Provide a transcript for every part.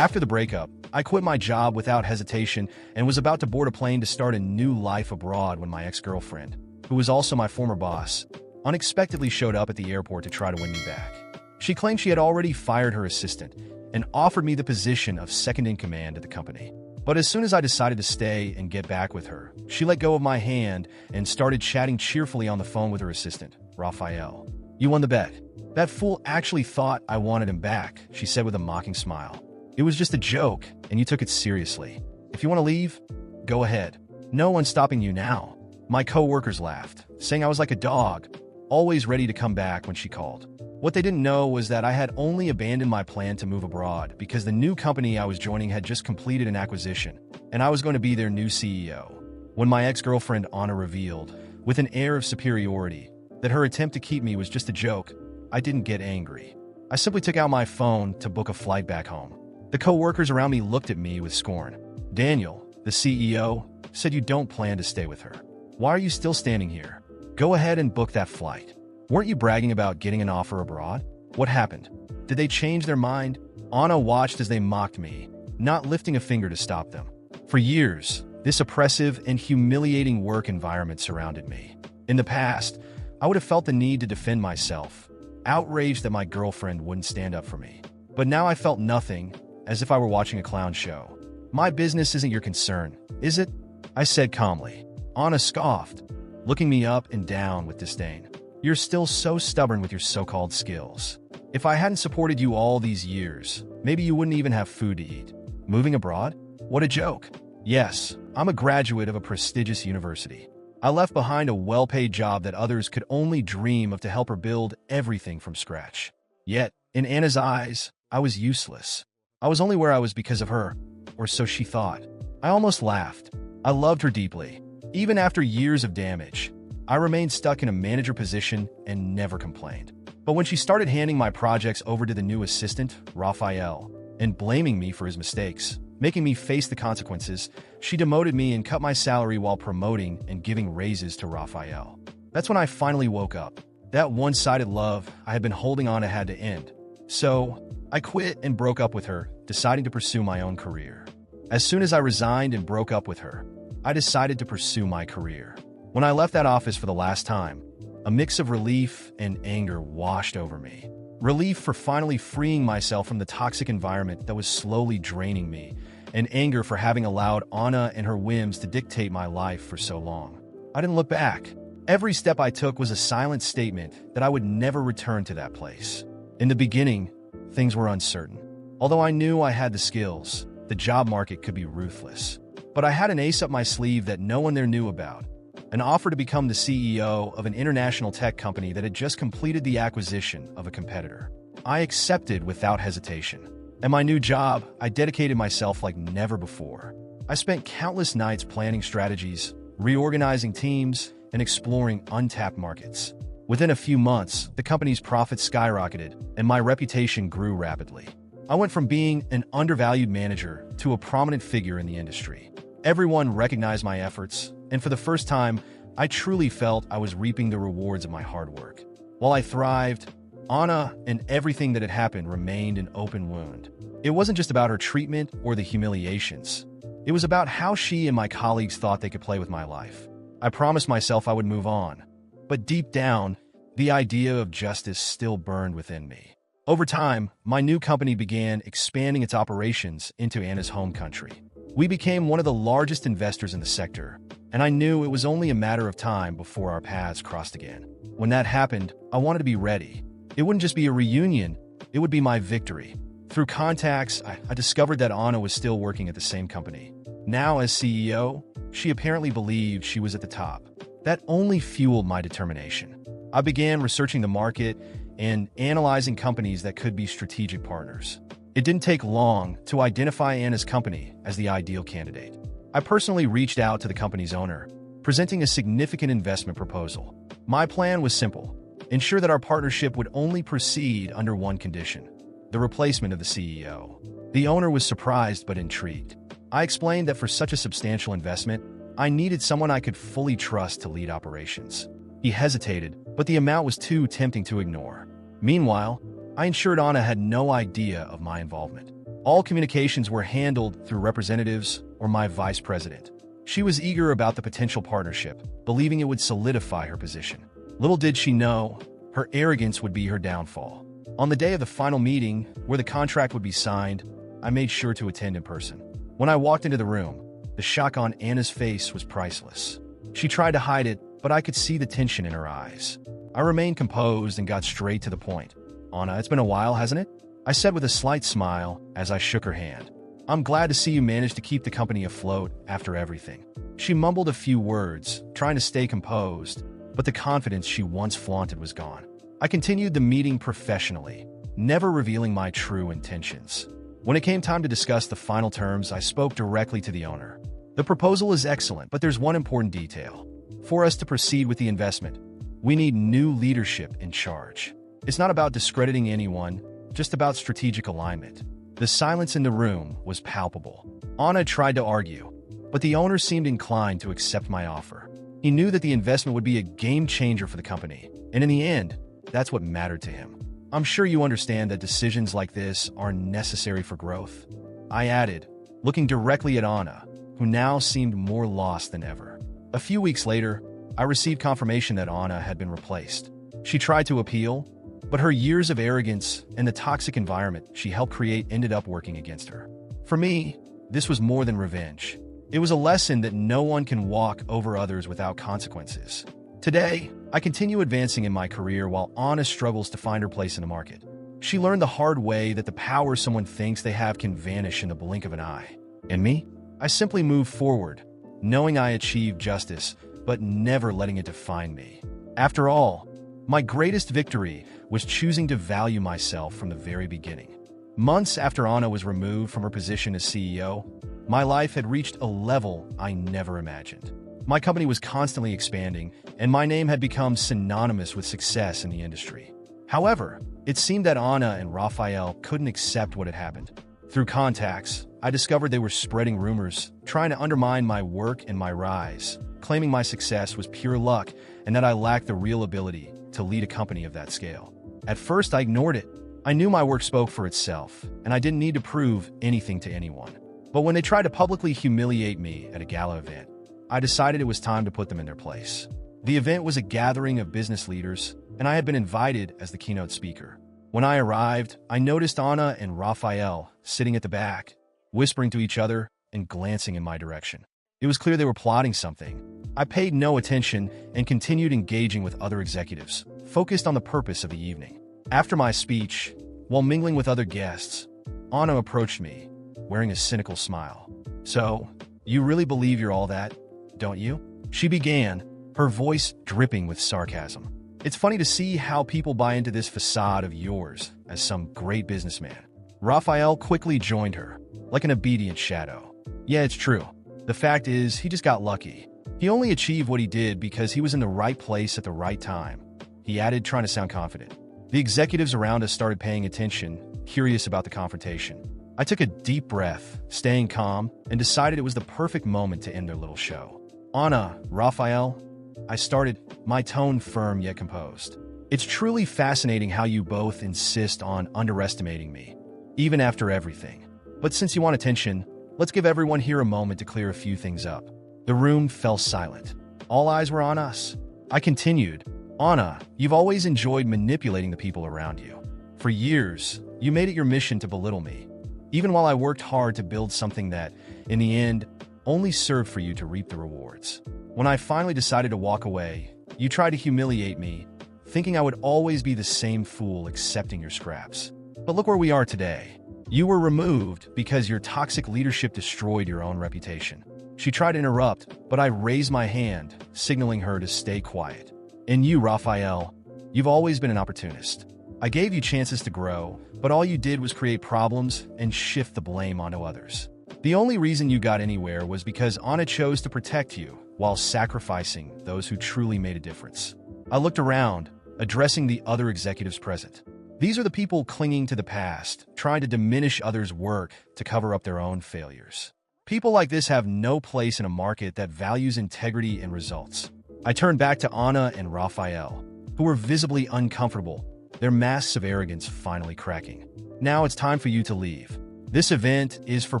After the breakup, I quit my job without hesitation and was about to board a plane to start a new life abroad when my ex-girlfriend, who was also my former boss, unexpectedly showed up at the airport to try to win me back. She claimed she had already fired her assistant and offered me the position of second-in-command at the company. But as soon as I decided to stay and get back with her, she let go of my hand and started chatting cheerfully on the phone with her assistant, Raphael. "You won the bet. That fool actually thought I wanted him back," she said with a mocking smile. "It was just a joke, and you took it seriously. If you want to leave, go ahead. No one's stopping you now." My co-workers laughed, saying I was like a dog, always ready to come back when she called. What they didn't know was that I had only abandoned my plan to move abroad because the new company I was joining had just completed an acquisition, and I was going to be their new CEO. When my ex-girlfriend Anna revealed, with an air of superiority, that her attempt to keep me was just a joke, I didn't get angry. I simply took out my phone to book a flight back home. The co-workers around me looked at me with scorn. "Daniel, the CEO, said you don't plan to stay with her. Why are you still standing here? Go ahead and book that flight. Weren't you bragging about getting an offer abroad? What happened? Did they change their mind?" Anna watched as they mocked me, not lifting a finger to stop them. For years, this oppressive and humiliating work environment surrounded me. In the past, I would have felt the need to defend myself, outraged that my girlfriend wouldn't stand up for me. But now I felt nothing, as if I were watching a clown show. "My business isn't your concern, is it?" I said calmly. Anna scoffed, looking me up and down with disdain. "You're still so stubborn with your so-called skills. If I hadn't supported you all these years, maybe you wouldn't even have food to eat. Moving abroad? What a joke." Yes, I'm a graduate of a prestigious university. I left behind a well-paid job that others could only dream of to help her build everything from scratch. Yet, in Anna's eyes, I was useless. I was only where I was because of her, or so she thought. I almost laughed. I loved her deeply. Even after years of damage, I remained stuck in a manager position and never complained. But when she started handing my projects over to the new assistant, Raphael, and blaming me for his mistakes, making me face the consequences, she demoted me and cut my salary while promoting and giving raises to Raphael. That's when I finally woke up. That one-sided love I had been holding on to had to end. So, I quit and broke up with her, deciding to pursue my own career. As soon as I resigned and broke up with her, I decided to pursue my career. When I left that office for the last time, a mix of relief and anger washed over me. Relief for finally freeing myself from the toxic environment that was slowly draining me, and anger for having allowed Anna and her whims to dictate my life for so long. I didn't look back. Every step I took was a silent statement that I would never return to that place. In the beginning, things were uncertain. Although I knew I had the skills, the job market could be ruthless. But I had an ace up my sleeve that no one there knew about. An offer to become the CEO of an international tech company that had just completed the acquisition of a competitor. I accepted without hesitation. At my new job, I dedicated myself like never before. I spent countless nights planning strategies, reorganizing teams, and exploring untapped markets. Within a few months, the company's profits skyrocketed, and my reputation grew rapidly. I went from being an undervalued manager to a prominent figure in the industry. Everyone recognized my efforts, and for the first time, I truly felt I was reaping the rewards of my hard work. While I thrived, Anna and everything that had happened remained an open wound. It wasn't just about her treatment or the humiliations. It was about how she and my colleagues thought they could play with my life. I promised myself I would move on, but deep down, the idea of justice still burned within me. Over time, my new company began expanding its operations into Anna's home country. We became one of the largest investors in the sector, and I knew it was only a matter of time before our paths crossed again. When that happened, I wanted to be ready. It wouldn't just be a reunion, it would be my victory. Through contacts, I discovered that Anna was still working at the same company. Now as CEO, she apparently believed she was at the top. That only fueled my determination. I began researching the market and analyzing companies that could be strategic partners. It didn't take long to identify Anna's company as the ideal candidate. I personally reached out to the company's owner, presenting a significant investment proposal. My plan was simple: ensure that our partnership would only proceed under one condition: the replacement of the CEO. The owner was surprised but intrigued. I explained that for such a substantial investment, I needed someone I could fully trust to lead operations. He hesitated, but the amount was too tempting to ignore. Meanwhile, I ensured Anna had no idea of my involvement. All communications were handled through representatives or my vice president. She was eager about the potential partnership, believing it would solidify her position. Little did she know, her arrogance would be her downfall. On the day of the final meeting, where the contract would be signed, I made sure to attend in person. When I walked into the room, the shock on Anna's face was priceless. She tried to hide it, but I could see the tension in her eyes. I remained composed and got straight to the point. "Anna, it's been a while, hasn't it?" I said with a slight smile as I shook her hand. "I'm glad to see you managed to keep the company afloat after everything." She mumbled a few words, trying to stay composed, but the confidence she once flaunted was gone. I continued the meeting professionally, never revealing my true intentions. When it came time to discuss the final terms, I spoke directly to the owner. "The proposal is excellent, but there's one important detail. For us to proceed with the investment, we need new leadership in charge. It's not about discrediting anyone, just about strategic alignment." The silence in the room was palpable. Anna tried to argue, but the owner seemed inclined to accept my offer. He knew that the investment would be a game changer for the company, and in the end, that's what mattered to him. "I'm sure you understand that decisions like this are necessary for growth," I added, looking directly at Anna, who now seemed more lost than ever. A few weeks later, I received confirmation that Anna had been replaced. She tried to appeal, but her years of arrogance and the toxic environment she helped create ended up working against her. For me, this was more than revenge. It was a lesson that no one can walk over others without consequences. Today, I continue advancing in my career while Anna struggles to find her place in the market. She learned the hard way that the power someone thinks they have can vanish in the blink of an eye. And me? I simply move forward, knowing I achieved justice, but never letting it define me. After all, my greatest victory was choosing to value myself from the very beginning. Months after Anna was removed from her position as CEO, my life had reached a level I never imagined. My company was constantly expanding, and my name had become synonymous with success in the industry. However, it seemed that Anna and Raphael couldn't accept what had happened. Through contacts, I discovered they were spreading rumors, trying to undermine my work and my rise, claiming my success was pure luck and that I lacked the real ability to lead a company of that scale. At first, I ignored it. I knew my work spoke for itself, and I didn't need to prove anything to anyone. But when they tried to publicly humiliate me at a gala event, I decided it was time to put them in their place. The event was a gathering of business leaders, and I had been invited as the keynote speaker. When I arrived, I noticed Anna and Raphael sitting at the back, whispering to each other and glancing in my direction. It was clear they were plotting something. I paid no attention and continued engaging with other executives, focused on the purpose of the evening. After my speech, while mingling with other guests, Anna approached me, wearing a cynical smile. "So, you really believe you're all that, don't you?" She began, her voice dripping with sarcasm. "It's funny to see how people buy into this facade of yours as some great businessman." Raphael quickly joined her, like an obedient shadow. "Yeah, it's true. The fact is, he just got lucky. He only achieved what he did because he was in the right place at the right time," he added, trying to sound confident. The executives around us started paying attention, curious about the confrontation. I took a deep breath, staying calm, and decided it was the perfect moment to end their little show. "Anna, Raphael," I started, my tone firm yet composed. "It's truly fascinating how you both insist on underestimating me, even after everything. But since you want attention, let's give everyone here a moment to clear a few things up." The room fell silent. All eyes were on us. I continued, "Anna, you've always enjoyed manipulating the people around you. For years, you made it your mission to belittle me, even while I worked hard to build something that, in the end, only served for you to reap the rewards. When I finally decided to walk away, you tried to humiliate me, thinking I would always be the same fool accepting your scraps. But look where we are today. You were removed because your toxic leadership destroyed your own reputation." She tried to interrupt, but I raised my hand, signaling her to stay quiet. "And you, Raphael, you've always been an opportunist. I gave you chances to grow, but all you did was create problems and shift the blame onto others. The only reason you got anywhere was because Anna chose to protect you while sacrificing those who truly made a difference." I looked around, addressing the other executives present. These are the people clinging to the past, trying to diminish others' work to cover up their own failures. People like this have no place in a market that values integrity and results. I turned back to Anna and Raphael, who were visibly uncomfortable, their masks of arrogance finally cracking. "Now it's time for you to leave. This event is for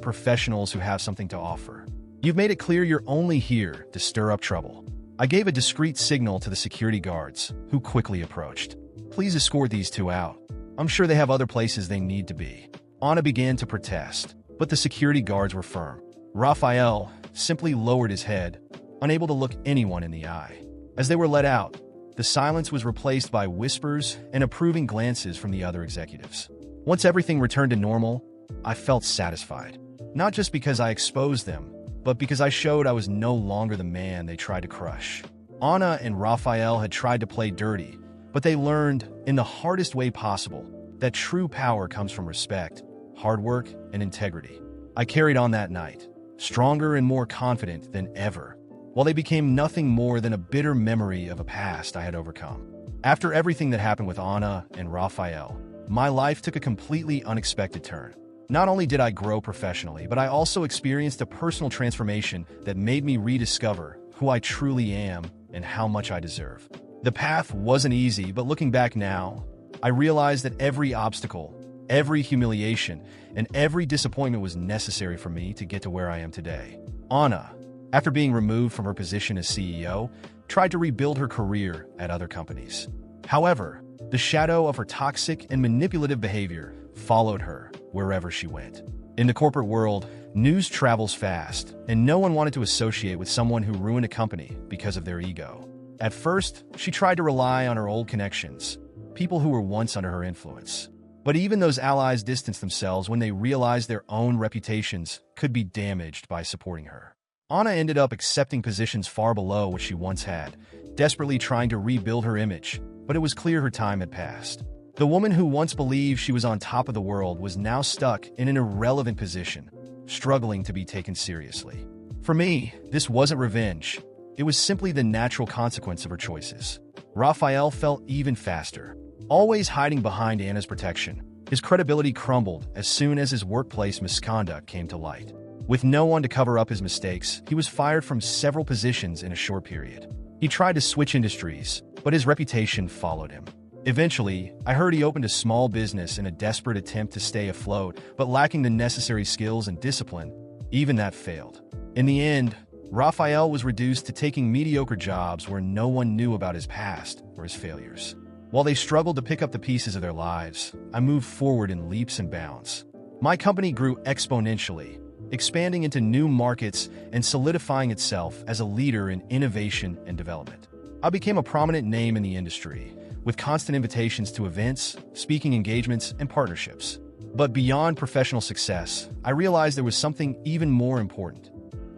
professionals who have something to offer. You've made it clear you're only here to stir up trouble. I gave a discreet signal to the security guards, who quickly approached. Please escort these two out. I'm sure they have other places they need to be. Anna began to protest, but the security guards were firm. Raphael simply lowered his head, unable to look anyone in the eye. As they were let out, the silence was replaced by whispers and approving glances from the other executives. Once everything returned to normal, I felt satisfied. Not just because I exposed them, but because I showed I was no longer the man they tried to crush. Anna and Raphael had tried to play dirty, but they learned, in the hardest way possible, that true power comes from respect, hard work, and integrity. I carried on that night, stronger and more confident than ever, while they became nothing more than a bitter memory of a past I had overcome. After everything that happened with Anna and Raphael, my life took a completely unexpected turn. Not only did I grow professionally, but I also experienced a personal transformation that made me rediscover who I truly am and how much I deserve. The path wasn't easy, but looking back now, I realized that every obstacle, every humiliation, and every disappointment was necessary for me to get to where I am today. Anna, after being removed from her position as CEO, tried to rebuild her career at other companies. However, the shadow of her toxic and manipulative behavior followed her wherever she went. In the corporate world, news travels fast, and no one wanted to associate with someone who ruined a company because of their ego. At first, she tried to rely on her old connections, people who were once under her influence. But even those allies distanced themselves when they realized their own reputations could be damaged by supporting her. Anna ended up accepting positions far below what she once had, desperately trying to rebuild her image, but it was clear her time had passed. The woman who once believed she was on top of the world was now stuck in an irrelevant position, struggling to be taken seriously. For me, this wasn't revenge. It was simply the natural consequence of her choices. Raphael fell even faster. Always hiding behind Anna's protection, his credibility crumbled as soon as his workplace misconduct came to light. With no one to cover up his mistakes, he was fired from several positions in a short period. He tried to switch industries, but his reputation followed him. Eventually, I heard he opened a small business in a desperate attempt to stay afloat, but lacking the necessary skills and discipline, even that failed. In the end, Raphael was reduced to taking mediocre jobs where no one knew about his past or his failures. While they struggled to pick up the pieces of their lives, I moved forward in leaps and bounds. My company grew exponentially, expanding into new markets and solidifying itself as a leader in innovation and development. I became a prominent name in the industry, with constant invitations to events, speaking engagements, and partnerships. But beyond professional success, I realized there was something even more important: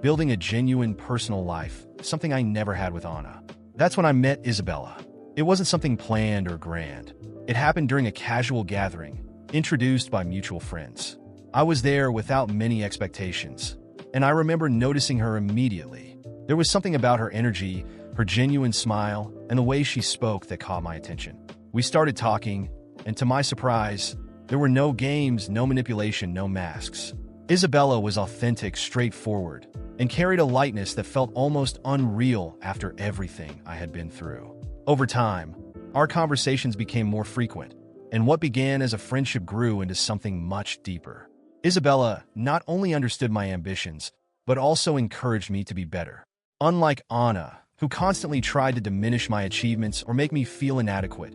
building a genuine personal life, something I never had with Anna. That's when I met Isabella. It wasn't something planned or grand. It happened during a casual gathering, introduced by mutual friends. I was there without many expectations, and I remember noticing her immediately. There was something about her energy, her genuine smile, and the way she spoke that caught my attention. We started talking, and to my surprise, there were no games, no manipulation, no masks. Isabella was authentic, straightforward, and carried a lightness that felt almost unreal after everything I had been through. Over time, our conversations became more frequent, and what began as a friendship grew into something much deeper. Isabella not only understood my ambitions, but also encouraged me to be better. Unlike Anna, who constantly tried to diminish my achievements or make me feel inadequate,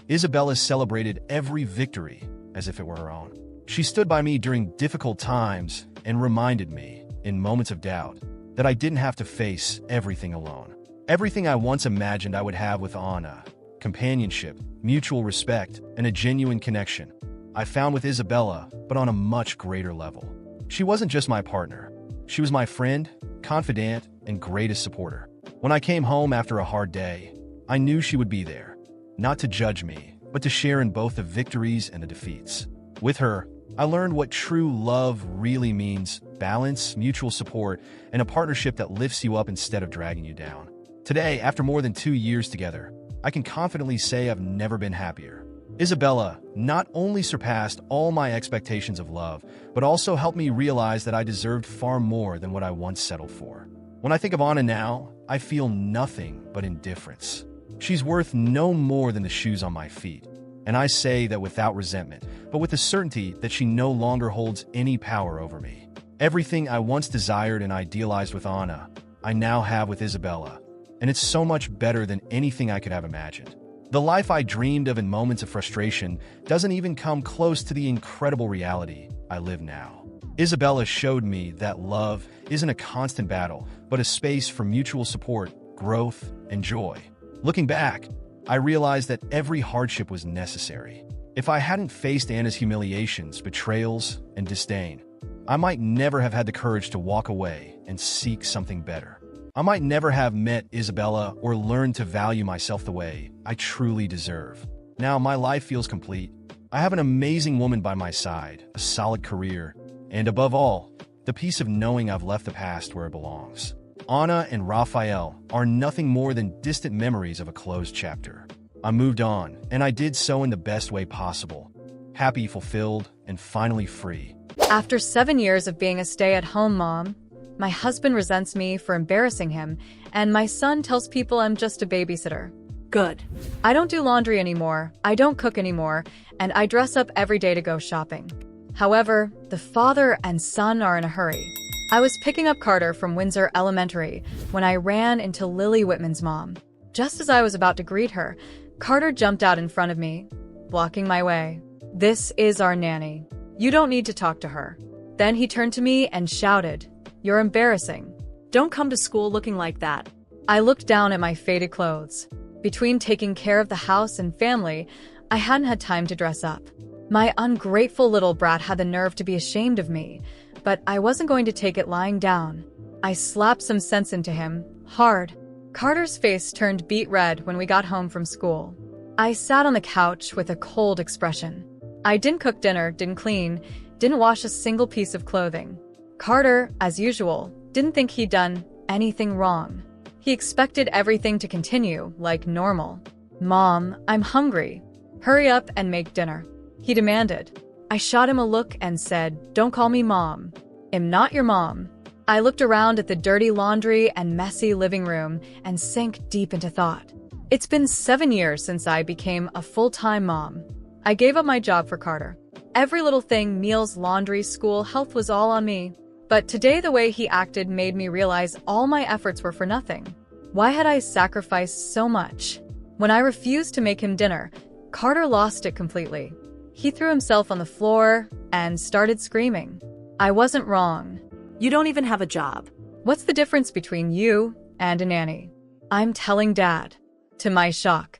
Isabella celebrated every victory as if it were her own. She stood by me during difficult times and reminded me, in moments of doubt, that I didn't have to face everything alone. Everything I once imagined I would have with Anna, companionship, mutual respect, and a genuine connection, I found with Isabella, but on a much greater level. She wasn't just my partner. She was my friend, confidant, and greatest supporter. When I came home after a hard day, I knew she would be there, not to judge me, but to share in both the victories and the defeats. With her, I learned what true love really means: balance, mutual support, and a partnership that lifts you up instead of dragging you down. Today, after more than 2 years together, I can confidently say I've never been happier. Isabella not only surpassed all my expectations of love, but also helped me realize that I deserved far more than what I once settled for. When I think of Anna now, I feel nothing but indifference. She's worth no more than the shoes on my feet. And I say that without resentment, but with the certainty that she no longer holds any power over me. Everything I once desired and idealized with Anna, I now have with Isabella. And it's so much better than anything I could have imagined. The life I dreamed of in moments of frustration doesn't even come close to the incredible reality I live now. Isabella showed me that love isn't a constant battle, but a space for mutual support, growth, and joy. Looking back, I realized that every hardship was necessary. If I hadn't faced Anna's humiliations, betrayals, and disdain, I might never have had the courage to walk away and seek something better. I might never have met Isabella or learned to value myself the way I truly deserve. Now my life feels complete. I have an amazing woman by my side, a solid career, and above all, the peace of knowing I've left the past where it belongs. Anna and Raphael are nothing more than distant memories of a closed chapter. I moved on, and I did so in the best way possible. Happy, fulfilled, and finally free. After 7 years of being a stay-at-home mom, my husband resents me for embarrassing him, and my son tells people I'm just a babysitter. Good. I don't do laundry anymore, I don't cook anymore, and I dress up every day to go shopping. However, the father and son are in a hurry. I was picking up Carter from Windsor Elementary when I ran into Lily Whitman's mom. Just as I was about to greet her, Carter jumped out in front of me, blocking my way. "This is our nanny. You don't need to talk to her." Then he turned to me and shouted, "You're embarrassing. Don't come to school looking like that." I looked down at my faded clothes. Between taking care of the house and family, I hadn't had time to dress up. My ungrateful little brat had the nerve to be ashamed of me, but I wasn't going to take it lying down. I slapped some sense into him, hard. Carter's face turned beet red when we got home from school. I sat on the couch with a cold expression. I didn't cook dinner, didn't clean, didn't wash a single piece of clothing. Carter, as usual, didn't think he'd done anything wrong. He expected everything to continue like normal. "Mom, I'm hungry. Hurry up and make dinner," he demanded. I shot him a look and said, "Don't call me Mom. I'm not your mom." I looked around at the dirty laundry and messy living room and sank deep into thought. It's been 7 years since I became a full-time mom. I gave up my job for Carter. Every little thing, meals, laundry, school, health, was all on me. But today the way he acted made me realize all my efforts were for nothing. Why had I sacrificed so much? When I refused to make him dinner, Carter lost it completely. He threw himself on the floor and started screaming. I wasn't wrong. "You don't even have a job. What's the difference between you and a nanny?" I'm telling Dad. To my shock,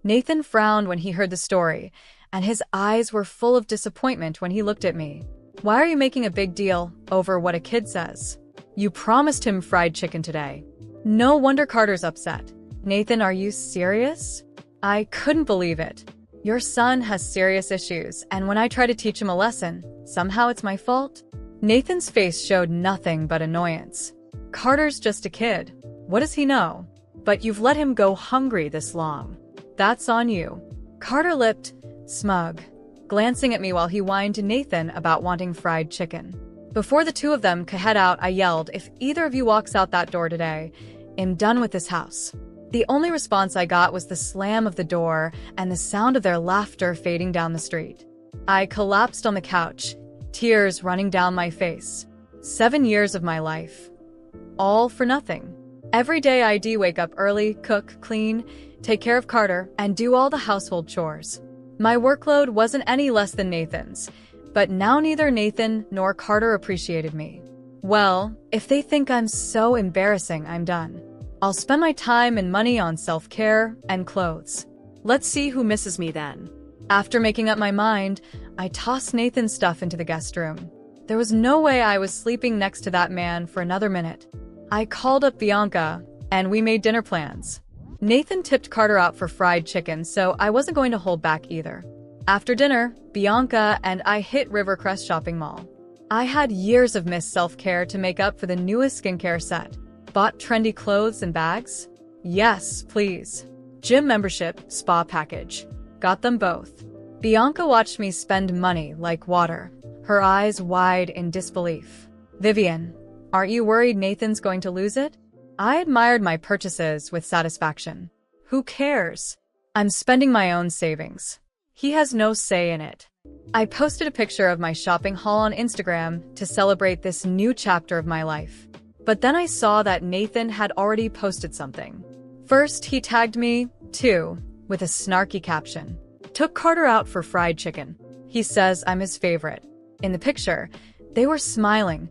Nathan frowned when he heard the story, and his eyes were full of disappointment when he looked at me. "Why are you making a big deal over what a kid says? You promised him fried chicken today." No wonder Carter's upset. "Nathan, are you serious?" I couldn't believe it. "Your son has serious issues, and when I try to teach him a lesson, somehow it's my fault?" Nathan's face showed nothing but annoyance. "Carter's just a kid. What does he know? But you've let him go hungry this long. That's on you." Carter lipped, smug, glancing at me while he whined to Nathan about wanting fried chicken. Before the two of them could head out, I yelled, "If either of you walks out that door today, I'm done with this house." The only response I got was the slam of the door and the sound of their laughter fading down the street. I collapsed on the couch, tears running down my face. 7 years of my life. All for nothing. Every day I wake up early, cook, clean, take care of Carter, and do all the household chores. My workload wasn't any less than Nathan's, but now neither Nathan nor Carter appreciated me. Well, if they think I'm so embarrassing, I'm done. I'll spend my time and money on self-care and clothes. Let's see who misses me then. After making up my mind, I tossed Nathan's stuff into the guest room. There was no way I was sleeping next to that man for another minute. I called up Bianca, and we made dinner plans. Nathan tipped Carter out for fried chicken, so I wasn't going to hold back either. After dinner, Bianca and I hit Rivercrest Shopping Mall. I had years of missed self-care to make up for the newest skincare set. Bought trendy clothes and bags? Yes, please. Gym membership, spa package. Got them both. Bianca watched me spend money like water, her eyes wide in disbelief. "Vivian, aren't you worried Nathan's going to lose it?" I admired my purchases with satisfaction. Who cares? I'm spending my own savings. He has no say in it. I posted a picture of my shopping haul on Instagram to celebrate this new chapter of my life. But then I saw that Nathan had already posted something. First, he tagged me, too, with a snarky caption. Took Carter out for fried chicken. He says I'm his favorite. In the picture, they were smiling,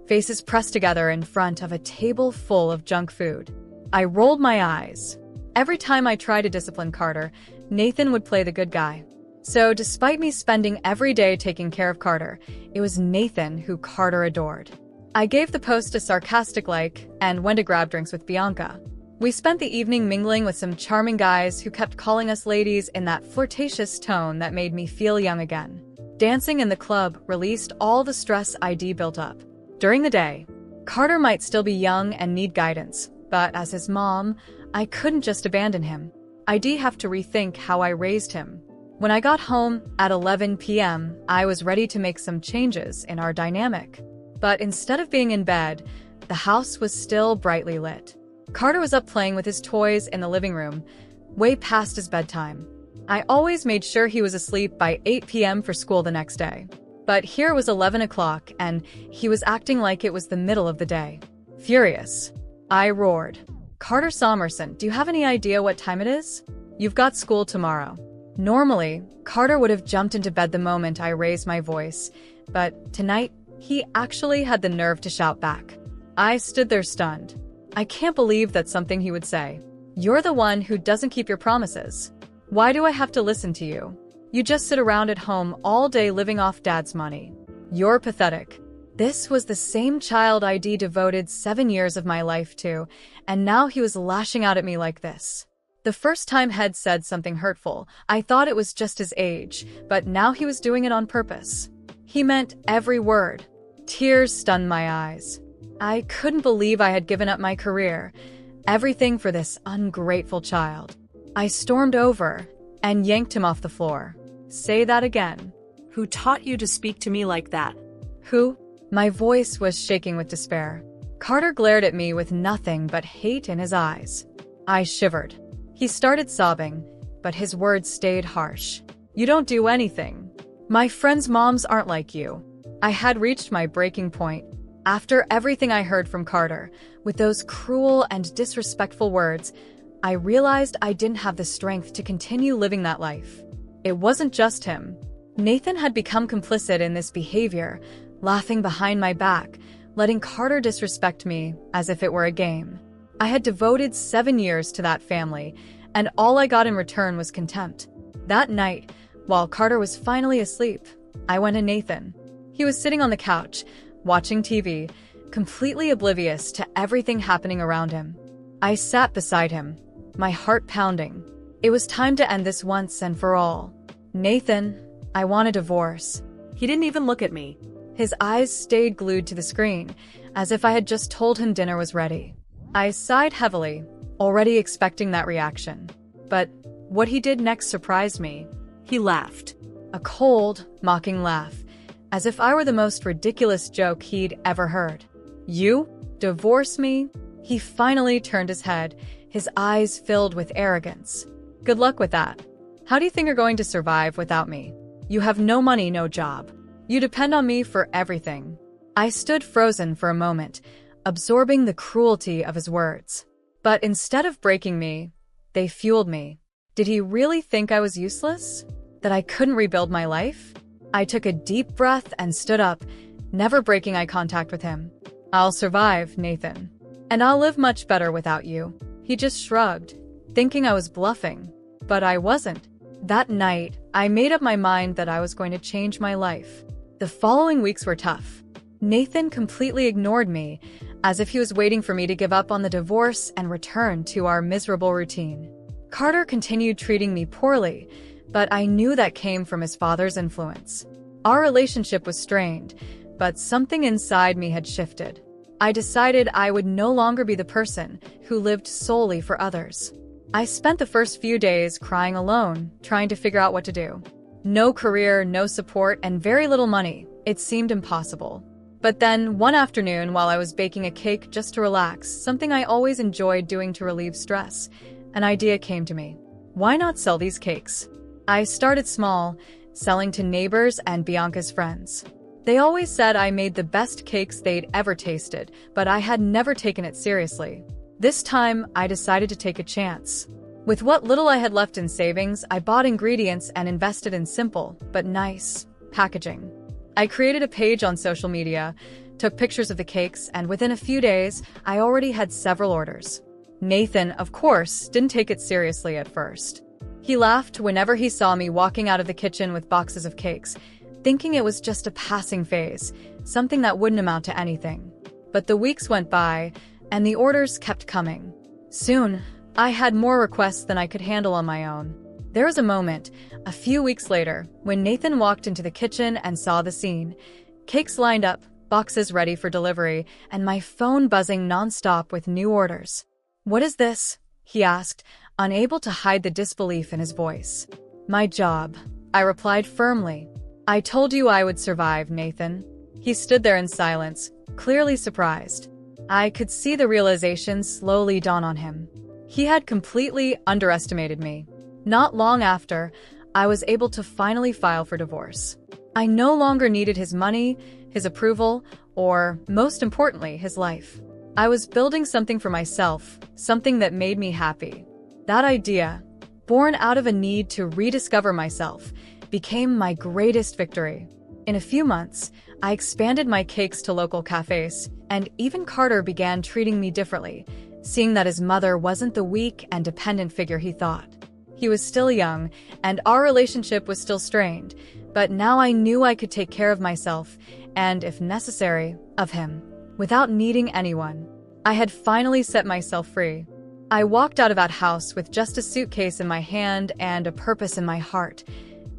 faces pressed together in front of a table full of junk food. I rolled my eyes. Every time I tried to discipline Carter, Nathan would play the good guy. So despite me spending every day taking care of Carter, it was Nathan who Carter adored. I gave the post a sarcastic like and went to grab drinks with Bianca. We spent the evening mingling with some charming guys who kept calling us ladies in that flirtatious tone that made me feel young again. Dancing in the club released all the stress I'd built up. During the day, Carter might still be young and need guidance, but as his mom, I couldn't just abandon him. I'd have to rethink how I raised him. When I got home at 11 p.m., I was ready to make some changes in our dynamic. But instead of being in bed, the house was still brightly lit. Carter was up playing with his toys in the living room, way past his bedtime. I always made sure he was asleep by 8 p.m. for school the next day. But here was 11 o'clock, and he was acting like it was the middle of the day. Furious, I roared. Carter Somerson, do you have any idea what time it is? You've got school tomorrow. Normally, Carter would have jumped into bed the moment I raised my voice, but tonight, he actually had the nerve to shout back. I stood there stunned. I can't believe that's something he would say. You're the one who doesn't keep your promises. Why do I have to listen to you? You just sit around at home all day living off Dad's money. You're pathetic. This was the same child I'd devoted 7 years of my life to, and now he was lashing out at me like this. The first time Head said something hurtful, I thought it was just his age, but now he was doing it on purpose. He meant every word. Tears stunned my eyes. I couldn't believe I had given up my career, everything for this ungrateful child. I stormed over and yanked him off the floor. Say that again. Who taught you to speak to me like that? Who? My voice was shaking with despair. Carter glared at me with nothing but hate in his eyes. I shivered. He started sobbing, but his words stayed harsh. You don't do anything. My friends' moms aren't like you. I had reached my breaking point. After everything I heard from Carter, with those cruel and disrespectful words, I realized I didn't have the strength to continue living that life. It wasn't just him. Nathan had become complicit in this behavior, laughing behind my back, letting Carter disrespect me as if it were a game. I had devoted 7 years to that family, and all I got in return was contempt. That night, while Carter was finally asleep, I went to Nathan. He was sitting on the couch, watching TV, completely oblivious to everything happening around him. I sat beside him, my heart pounding. It was time to end this once and for all. Nathan, I want a divorce. He didn't even look at me. His eyes stayed glued to the screen, as if I had just told him dinner was ready. I sighed heavily, already expecting that reaction. But what he did next surprised me. He laughed. A cold, mocking laugh, as if I were the most ridiculous joke he'd ever heard. You? Divorce me? He finally turned his head, his eyes filled with arrogance. Good luck with that. How do you think you're going to survive without me? You have no money, no job. You depend on me for everything. I stood frozen for a moment, absorbing the cruelty of his words. But instead of breaking me, they fueled me. Did he really think I was useless? That I couldn't rebuild my life? I took a deep breath and stood up, never breaking eye contact with him. I'll survive, Nathan. And I'll live much better without you. He just shrugged, thinking I was bluffing. But I wasn't. That night, I made up my mind that I was going to change my life. The following weeks were tough. Nathan completely ignored me, as if he was waiting for me to give up on the divorce and return to our miserable routine. Carter continued treating me poorly, but I knew that came from his father's influence. Our relationship was strained, but something inside me had shifted. I decided I would no longer be the person who lived solely for others. I spent the first few days crying alone, trying to figure out what to do. No career, no support, and very little money. It seemed impossible. But then, one afternoon, while I was baking a cake just to relax, something I always enjoyed doing to relieve stress, an idea came to me. Why not sell these cakes? I started small, selling to neighbors and Bianca's friends. They always said I made the best cakes they'd ever tasted, but I had never taken it seriously. This time, I decided to take a chance. With what little I had left in savings, I bought ingredients and invested in simple, but nice, packaging. I created a page on social media, took pictures of the cakes, and within a few days, I already had several orders. Nathan, of course, didn't take it seriously at first. He laughed whenever he saw me walking out of the kitchen with boxes of cakes, thinking it was just a passing phase, something that wouldn't amount to anything. But the weeks went by, and the orders kept coming. Soon, I had more requests than I could handle on my own. There was a moment, a few weeks later, when Nathan walked into the kitchen and saw the scene. Cakes lined up, boxes ready for delivery, and my phone buzzing nonstop with new orders. "What is this?" he asked, unable to hide the disbelief in his voice. "My job," I replied firmly. "I told you I would survive, Nathan." He stood there in silence, clearly surprised. I could see the realization slowly dawn on him. He had completely underestimated me. Not long after, I was able to finally file for divorce. I no longer needed his money, his approval, or, most importantly, his life. I was building something for myself, something that made me happy. That idea, born out of a need to rediscover myself, became my greatest victory. In a few months, I expanded my cakes to local cafes, and even Carter began treating me differently, seeing that his mother wasn't the weak and dependent figure he thought. He was still young, and our relationship was still strained, but now I knew I could take care of myself, and, if necessary, of him, without needing anyone. I had finally set myself free. I walked out of that house with just a suitcase in my hand and a purpose in my heart,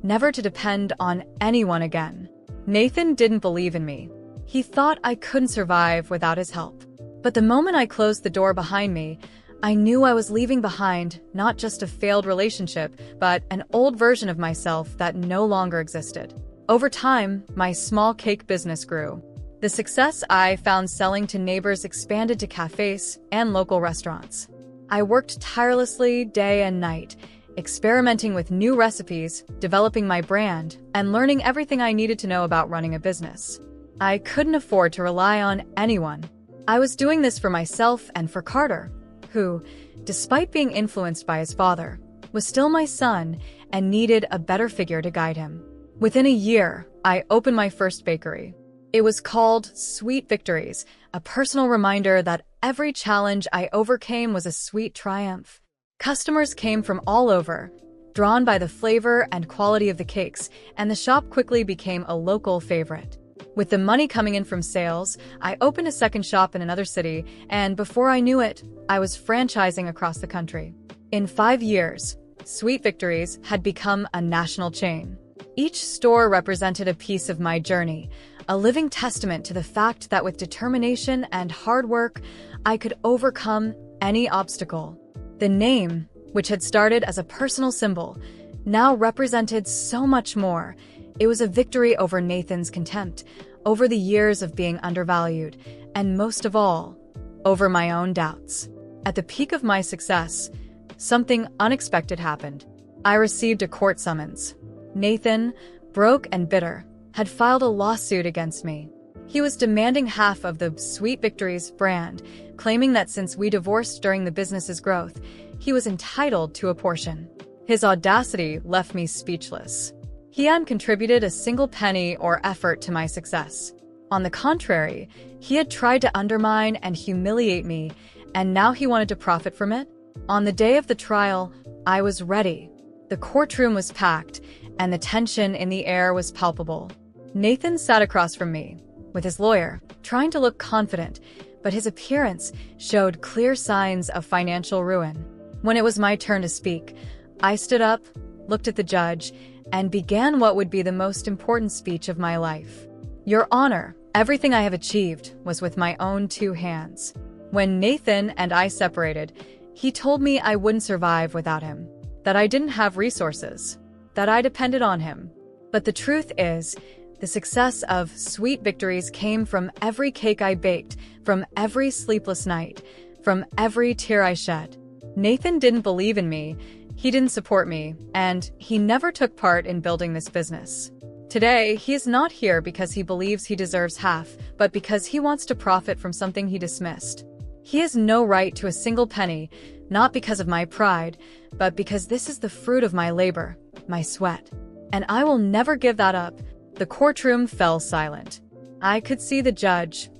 never to depend on anyone again. Nathan didn't believe in me. He thought I couldn't survive without his help. But the moment I closed the door behind me, I knew I was leaving behind not just a failed relationship, but an old version of myself that no longer existed. Over time, my small cake business grew. The success I found selling to neighbors expanded to cafes and local restaurants. I worked tirelessly day and night, experimenting with new recipes, developing my brand, and learning everything I needed to know about running a business. I couldn't afford to rely on anyone. I was doing this for myself and for Carter, who, despite being influenced by his father, was still my son and needed a better figure to guide him. Within a year, I opened my first bakery. It was called Sweet Victories, a personal reminder that every challenge I overcame was a sweet triumph. Customers came from all over, drawn by the flavor and quality of the cakes, and the shop quickly became a local favorite. With the money coming in from sales, I opened a second shop in another city, and before I knew it, I was franchising across the country. In 5 years, Sweet Victories had become a national chain. Each store represented a piece of my journey, a living testament to the fact that with determination and hard work, I could overcome any obstacle. The name, which had started as a personal symbol, now represented so much more. It was a victory over Nathan's contempt, over the years of being undervalued, and most of all, over my own doubts. At the peak of my success, something unexpected happened. I received a court summons. Nathan, broke and bitter, had filed a lawsuit against me. He was demanding half of the Sweet Victories brand, claiming that since we divorced during the business's growth, he was entitled to a portion. His audacity left me speechless. He hadn't contributed a single penny or effort to my success. On the contrary, he had tried to undermine and humiliate me, and now he wanted to profit from it? On the day of the trial, I was ready. The courtroom was packed, and the tension in the air was palpable. Nathan sat across from me, with his lawyer, trying to look confident, but his appearance showed clear signs of financial ruin. When it was my turn to speak, I stood up, looked at the judge, and began what would be the most important speech of my life. "Your Honor, everything I have achieved was with my own 2 hands. When Nathan and I separated, he told me I wouldn't survive without him, that I didn't have resources, that I depended on him. But the truth is, the success of Sweet Victories came from every cake I baked, from every sleepless night, from every tear I shed. Nathan didn't believe in me. He didn't support me, and he never took part in building this business. Today, he is not here because he believes he deserves half, but because he wants to profit from something he dismissed. He has no right to a single penny, not because of my pride, but because this is the fruit of my labor, my sweat. And I will never give that up. The courtroom fell silent. I could see the judge,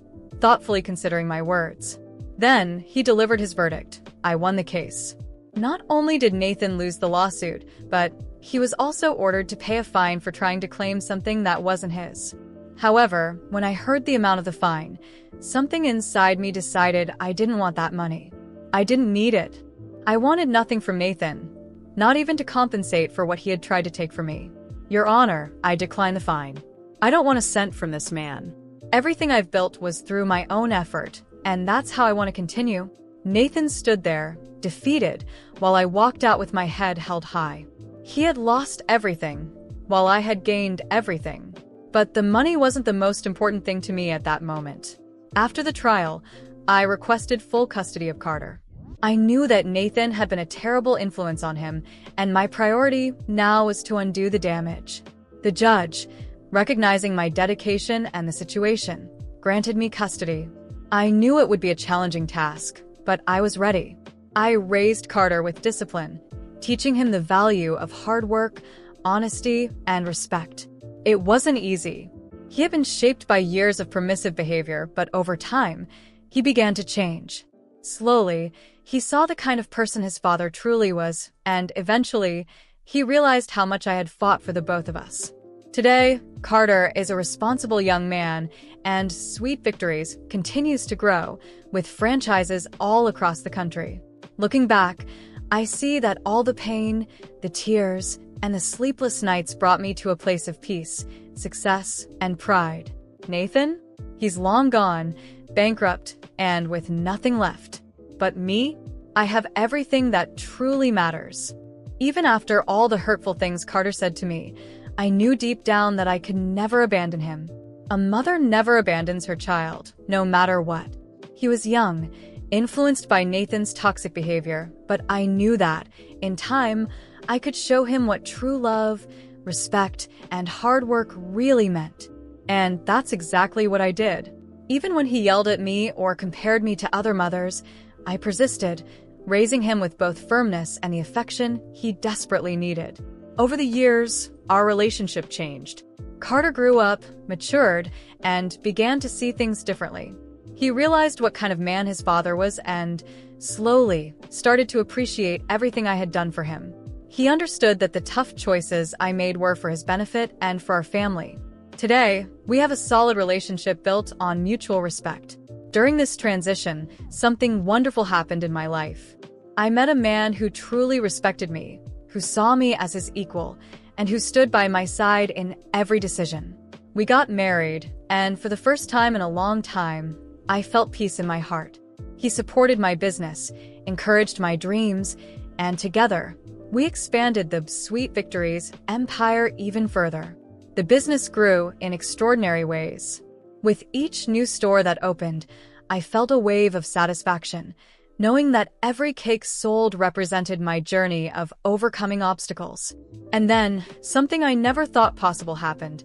thoughtfully considering my words. Then, he delivered his verdict. I won the case. Not only did Nathan lose the lawsuit, but he was also ordered to pay a fine for trying to claim something that wasn't his. However, when I heard the amount of the fine, something inside me decided I didn't want that money. I didn't need it. I wanted nothing from Nathan, not even to compensate for what he had tried to take from me. Your Honor, I decline the fine. I don't want a cent from this man. Everything I've built was through my own effort, and that's how I want to continue. Nathan stood there, defeated, while I walked out with my head held high. He had lost everything, while I had gained everything. But the money wasn't the most important thing to me at that moment. After the trial, I requested full custody of Carter. I knew that Nathan had been a terrible influence on him, and my priority now was to undo the damage. The judge, recognizing my dedication and the situation, granted me custody. I knew it would be a challenging task, but I was ready. I raised Carter with discipline, teaching him the value of hard work, honesty, and respect. It wasn't easy. He had been shaped by years of permissive behavior, but over time, he began to change. Slowly, he saw the kind of person his father truly was, and eventually, he realized how much I had fought for the both of us. Today, Carter is a responsible young man, and Sweet Victories continues to grow, with franchises all across the country. Looking back, I see that all the pain, the tears, and the sleepless nights brought me to a place of peace, success, and pride. Nathan? He's long gone, bankrupt, and with nothing left. But me? I have everything that truly matters. Even after all the hurtful things Carter said to me, I knew deep down that I could never abandon him. A mother never abandons her child, no matter what. He was young, influenced by Nathan's toxic behavior, but I knew that, in time, I could show him what true love, respect, and hard work really meant. And that's exactly what I did. Even when he yelled at me or compared me to other mothers, I persisted, raising him with both firmness and the affection he desperately needed. Over the years, our relationship changed. Carter grew up, matured, and began to see things differently. He realized what kind of man his father was and, slowly, started to appreciate everything I had done for him. He understood that the tough choices I made were for his benefit and for our family. Today, we have a solid relationship built on mutual respect. During this transition, something wonderful happened in my life. I met a man who truly respected me, who saw me as his equal, and who stood by my side in every decision. We got married, and for the first time in a long time, I felt peace in my heart. He supported my business, encouraged my dreams, and together, we expanded the Sweet Victories empire even further. The business grew in extraordinary ways. With each new store that opened, I felt a wave of satisfaction, knowing that every cake sold represented my journey of overcoming obstacles. And then, something I never thought possible happened.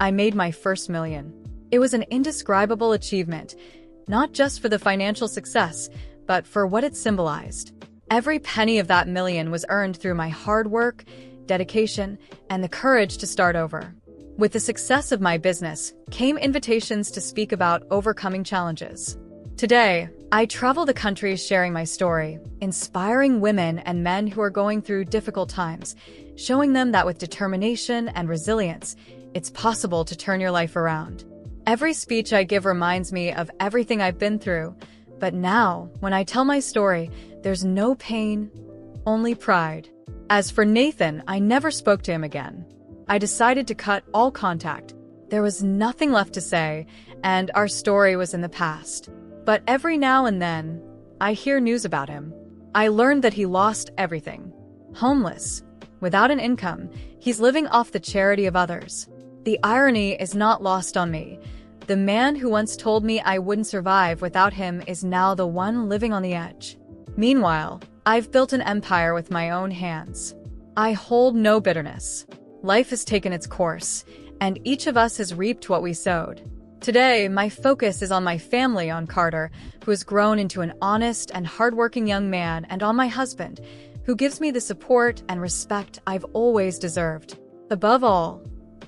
I made my first million. It was an indescribable achievement, not just for the financial success, but for what it symbolized. Every penny of that million was earned through my hard work, dedication, and the courage to start over. With the success of my business came invitations to speak about overcoming challenges. Today, I travel the country sharing my story, inspiring women and men who are going through difficult times, showing them that with determination and resilience, it's possible to turn your life around. Every speech I give reminds me of everything I've been through, but now, when I tell my story, there's no pain, only pride. As for Nathan, I never spoke to him again. I decided to cut all contact. There was nothing left to say, and our story was in the past. But every now and then, I hear news about him. I learned that he lost everything. Homeless, without an income, he's living off the charity of others. The irony is not lost on me. The man who once told me I wouldn't survive without him is now the one living on the edge. Meanwhile, I've built an empire with my own hands. I hold no bitterness. Life has taken its course, and each of us has reaped what we sowed. Today, my focus is on my family, on Carter, who has grown into an honest and hardworking young man, and on my husband, who gives me the support and respect I've always deserved. Above all,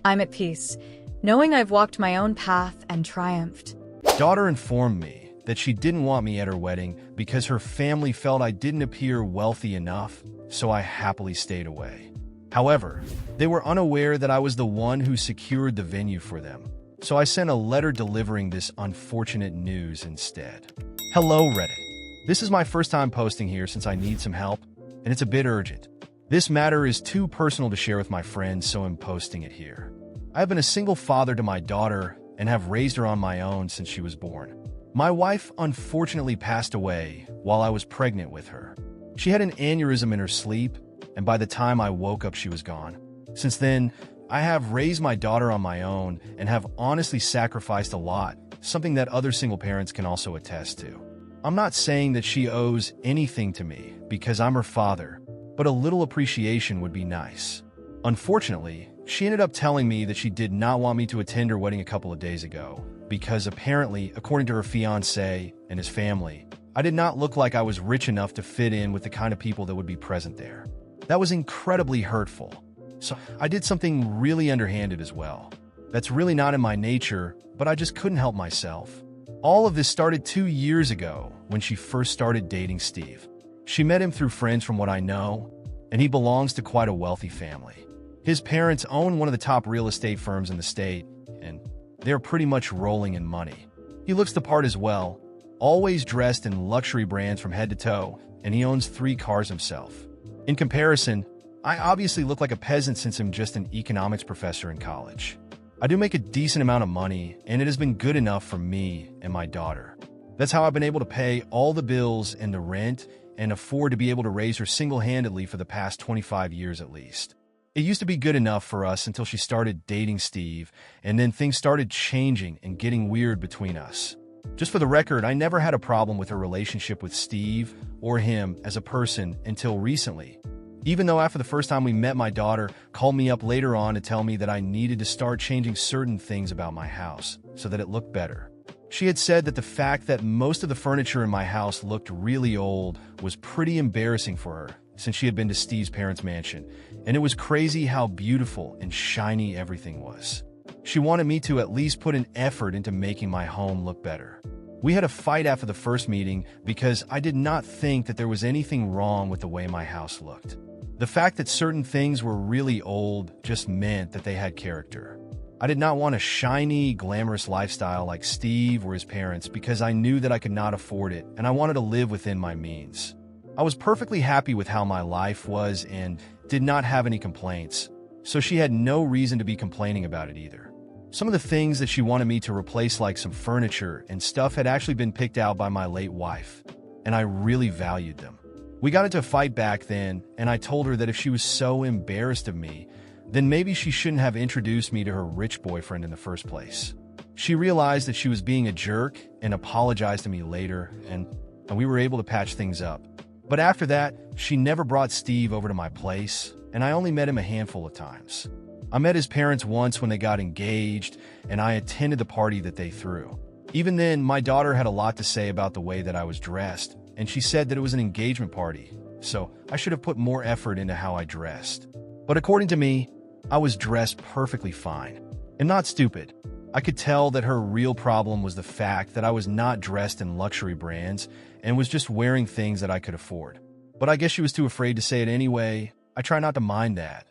I'm at peace, knowing I've walked my own path and triumphed. Daughter informed me that she didn't want me at her wedding because her family felt I didn't appear wealthy enough, so I happily stayed away. However, they were unaware that I was the one who secured the venue for them, so I sent a letter delivering this unfortunate news instead. Hello, Reddit. This is my first time posting here since I need some help, and it's a bit urgent. This matter is too personal to share with my friends, so I'm posting it here. I have been a single father to my daughter and have raised her on my own since she was born. My wife unfortunately passed away while I was pregnant with her. She had an aneurysm in her sleep, and by the time I woke up, she was gone. Since then, I have raised my daughter on my own and have honestly sacrificed a lot, something that other single parents can also attest to. I'm not saying that she owes anything to me because I'm her father, but a little appreciation would be nice. Unfortunately, she ended up telling me that she did not want me to attend her wedding a couple of days ago because apparently, according to her fiancé and his family, I did not look like I was rich enough to fit in with the kind of people that would be present there. That was incredibly hurtful. So I did something really underhanded as well. That's really not in my nature, but I just couldn't help myself. All of this started 2 years ago when she first started dating Steve. She met him through friends from what I know, and he belongs to quite a wealthy family. His parents own one of the top real estate firms in the state, and they're pretty much rolling in money. He looks the part as well, always dressed in luxury brands from head to toe, and he owns 3 cars himself. In comparison, I obviously look like a peasant since I'm just an economics professor in college. I do make a decent amount of money, and it has been good enough for me and my daughter. That's how I've been able to pay all the bills and the rent and afford to be able to raise her single-handedly for the past 25 years at least. It used to be good enough for us until she started dating Steve, and then things started changing and getting weird between us. Just for the record, I never had a problem with her relationship with Steve or him as a person until recently. Even though after the first time we met, my daughter called me up later on to tell me that I needed to start changing certain things about my house so that it looked better. She had said that the fact that most of the furniture in my house looked really old was pretty embarrassing for her since she had been to Steve's parents' mansion, and it was crazy how beautiful and shiny everything was. She wanted me to at least put an effort into making my home look better. We had a fight after the first meeting because I did not think that there was anything wrong with the way my house looked. The fact that certain things were really old just meant that they had character. I did not want a shiny, glamorous lifestyle like Steve or his parents because I knew that I could not afford it and I wanted to live within my means. I was perfectly happy with how my life was and did not have any complaints, so she had no reason to be complaining about it either. Some of the things that she wanted me to replace, like some furniture and stuff, had actually been picked out by my late wife, and I really valued them. We got into a fight back then, and I told her that if she was so embarrassed of me, then maybe she shouldn't have introduced me to her rich boyfriend in the first place. She realized that she was being a jerk and apologized to me later, and we were able to patch things up. But after that, she never brought Steve over to my place, and I only met him a handful of times. I met his parents once when they got engaged, and I attended the party that they threw. Even then, my daughter had a lot to say about the way that I was dressed, and she said that it was an engagement party, so I should have put more effort into how I dressed. But according to me, I was dressed perfectly fine, and not stupid. I could tell that her real problem was the fact that I was not dressed in luxury brands and was just wearing things that I could afford. But I guess she was too afraid to say it anyway. I try not to mind that.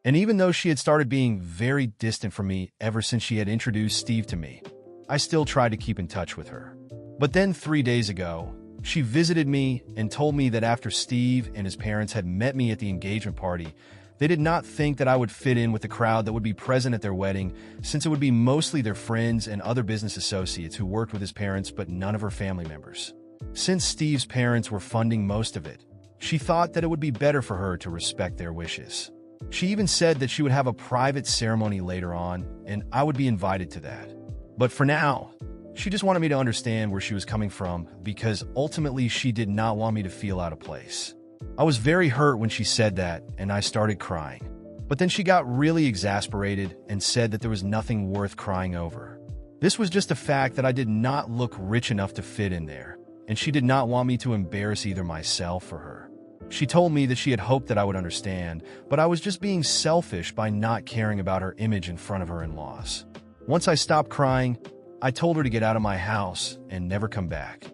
And even though she had started being very distant from me ever since she had introduced Steve to me, I still tried to keep in touch with her. But then 3 days ago, she visited me and told me that after Steve and his parents had met me at the engagement party, they did not think that I would fit in with the crowd that would be present at their wedding, since it would be mostly their friends and other business associates who worked with his parents, but none of her family members. Since Steve's parents were funding most of it, she thought that it would be better for her to respect their wishes. She even said that she would have a private ceremony later on, and I would be invited to that. But for now, she just wanted me to understand where she was coming from because ultimately she did not want me to feel out of place. I was very hurt when she said that, and I started crying. But then she got really exasperated and said that there was nothing worth crying over. This was just the fact that I did not look rich enough to fit in there, and she did not want me to embarrass either myself or her. She told me that she had hoped that I would understand, but I was just being selfish by not caring about her image in front of her in-laws. Once I stopped crying, I told her to get out of my house and never come back.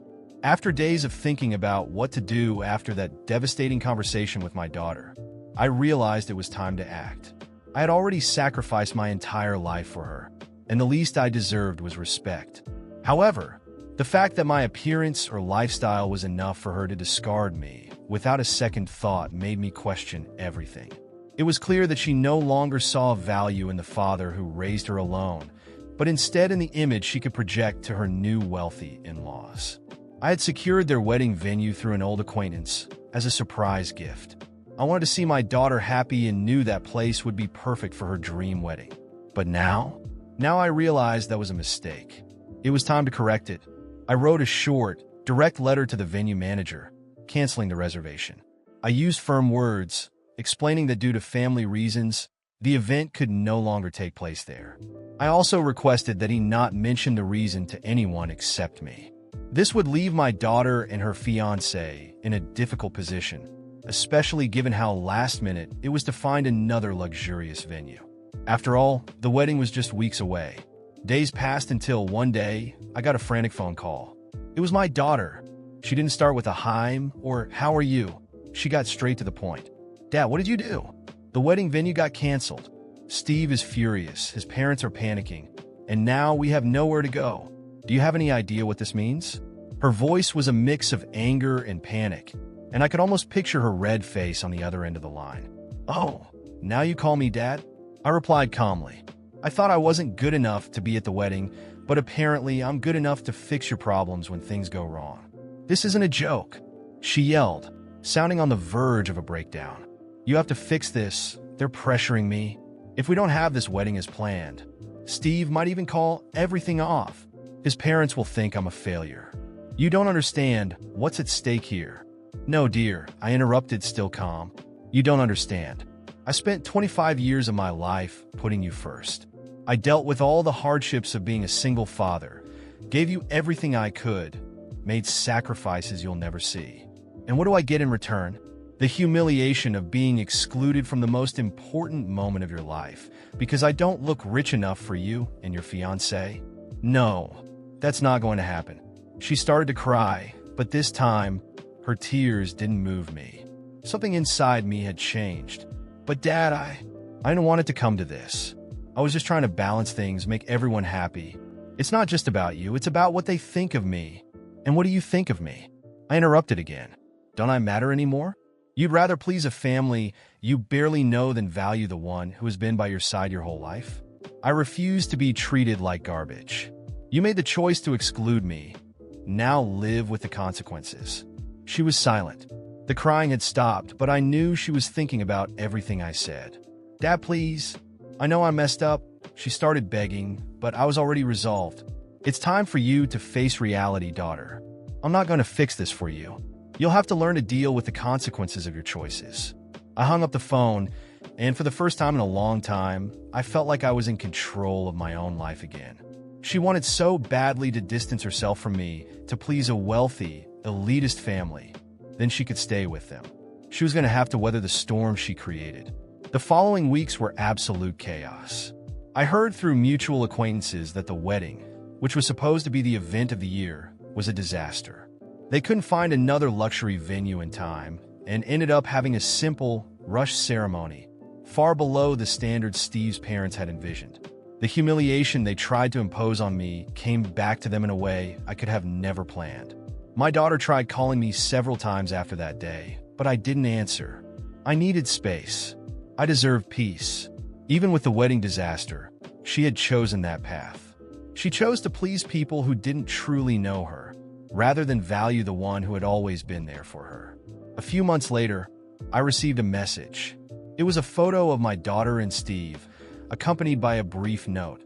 After days of thinking about what to do after that devastating conversation with my daughter, I realized it was time to act. I had already sacrificed my entire life for her, and the least I deserved was respect. However, the fact that my appearance or lifestyle was enough for her to discard me without a second thought made me question everything. It was clear that she no longer saw value in the father who raised her alone, but instead in the image she could project to her new wealthy in-laws. I had secured their wedding venue through an old acquaintance as a surprise gift. I wanted to see my daughter happy and knew that place would be perfect for her dream wedding. But now I realized that was a mistake. It was time to correct it. I wrote a short, direct letter to the venue manager, canceling the reservation. I used firm words, explaining that due to family reasons, the event could no longer take place there. I also requested that he not mention the reason to anyone except me. This would leave my daughter and her fiancé in a difficult position, especially given how last minute it was to find another luxurious venue. After all, the wedding was just weeks away. Days passed until one day, I got a frantic phone call. It was my daughter. She didn't start with a hi or how are you. She got straight to the point. Dad, what did you do? The wedding venue got canceled. Steve is furious, his parents are panicking, and now we have nowhere to go. Do you have any idea what this means? Her voice was a mix of anger and panic, and I could almost picture her red face on the other end of the line. Oh, now you call me Dad? I replied calmly. I thought I wasn't good enough to be at the wedding, but apparently I'm good enough to fix your problems when things go wrong. This isn't a joke, she yelled, sounding on the verge of a breakdown. You have to fix this. They're pressuring me. If we don't have this wedding as planned, Steve might even call everything off. His parents will think I'm a failure. You don't understand what's at stake here. No, dear, I interrupted, still calm. You don't understand. I spent 25 years of my life putting you first. I dealt with all the hardships of being a single father, gave you everything I could, made sacrifices you'll never see. And what do I get in return? The humiliation of being excluded from the most important moment of your life because I don't look rich enough for you and your fiancé? No, that's not going to happen. She started to cry, but this time, her tears didn't move me. Something inside me had changed. But Dad, I didn't want it to come to this. I was just trying to balance things, make everyone happy. It's not just about you, it's about what they think of me. And what do you think of me? I interrupted again. Don't I matter anymore? You'd rather please a family you barely know than value the one who has been by your side your whole life? I refuse to be treated like garbage. You made the choice to exclude me. Now live with the consequences. She was silent. The crying had stopped, but I knew she was thinking about everything I said. Dad, please. I know I messed up. She started begging, but I was already resolved. It's time for you to face reality, daughter. I'm not going to fix this for you. You'll have to learn to deal with the consequences of your choices. I hung up the phone, and for the first time in a long time, I felt like I was in control of my own life again. She wanted so badly to distance herself from me, to please a wealthy, elitist family. Then she could stay with them. She was going to have to weather the storm she created. The following weeks were absolute chaos. I heard through mutual acquaintances that the wedding, which was supposed to be the event of the year, was a disaster. They couldn't find another luxury venue in time and ended up having a simple, rushed ceremony, far below the standards Steve's parents had envisioned. The humiliation they tried to impose on me came back to them in a way I could have never planned. My daughter tried calling me several times after that day, but I didn't answer. I needed space. I deserved peace. Even with the wedding disaster, she had chosen that path. She chose to please people who didn't truly know her, rather than value the one who had always been there for her. A few months later, I received a message. It was a photo of my daughter and Steve, accompanied by a brief note.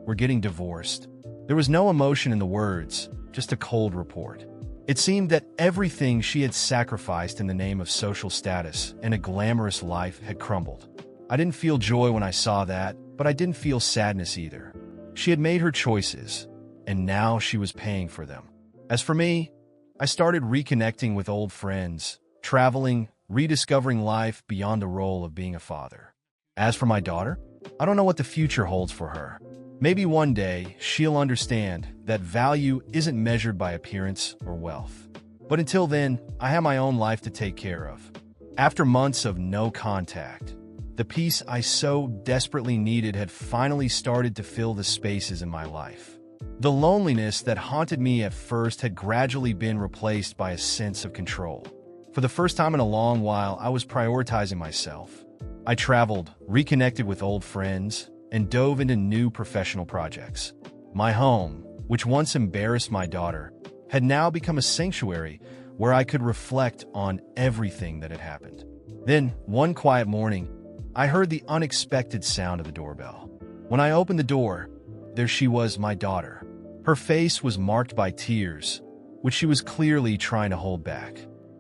We're getting divorced. There was no emotion in the words, just a cold report. It seemed that everything she had sacrificed in the name of social status and a glamorous life had crumbled. I didn't feel joy when I saw that, but I didn't feel sadness either. She had made her choices, and now she was paying for them. As for me, I started reconnecting with old friends, traveling, rediscovering life beyond the role of being a father. As for my daughter, I don't know what the future holds for her. Maybe one day she'll understand that value isn't measured by appearance or wealth. But until then, I have my own life to take care of. After months of no contact, the peace I so desperately needed had finally started to fill the spaces in my life. The loneliness that haunted me at first had gradually been replaced by a sense of control. For the first time in a long while, I was prioritizing myself. I traveled, reconnected with old friends, and dove into new professional projects. My home, which once embarrassed my daughter, had now become a sanctuary where I could reflect on everything that had happened. Then, one quiet morning, I heard the unexpected sound of the doorbell. When I opened the door, there she was, my daughter. Her face was marked by tears, which she was clearly trying to hold back.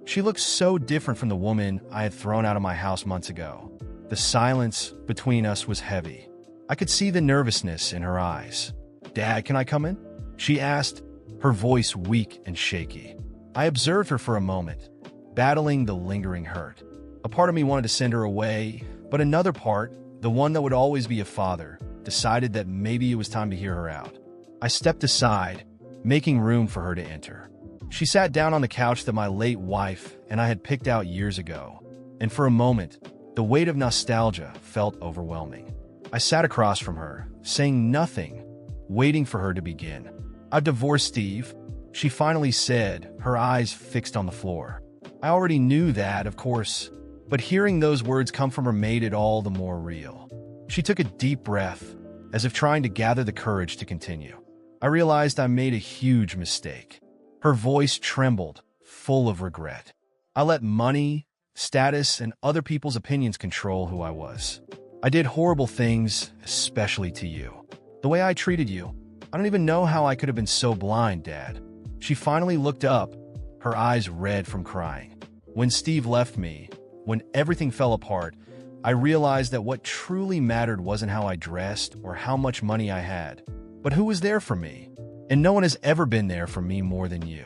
She looked so different from the woman I had thrown out of my house months ago. The silence between us was heavy. I could see the nervousness in her eyes. "Dad, can I come in?" she asked, her voice weak and shaky. I observed her for a moment, battling the lingering hurt. A part of me wanted to send her away, but another part, the one that would always be a father, decided that maybe it was time to hear her out. I stepped aside, making room for her to enter. She sat down on the couch that my late wife and I had picked out years ago, and for a moment, the weight of nostalgia felt overwhelming. I sat across from her, saying nothing, waiting for her to begin. "I've divorced Steve," she finally said, her eyes fixed on the floor. I already knew that, of course, but hearing those words come from her made it all the more real. She took a deep breath, as if trying to gather the courage to continue. I realized I made a huge mistake. Her voice trembled, full of regret. I let money, status, and other people's opinions control who I was. I did horrible things, especially to you. The way I treated you, I don't even know how I could have been so blind, Dad. She finally looked up, her eyes red from crying. When Steve left me, when everything fell apart, I realized that what truly mattered wasn't how I dressed or how much money I had, but who was there for me. And no one has ever been there for me more than you.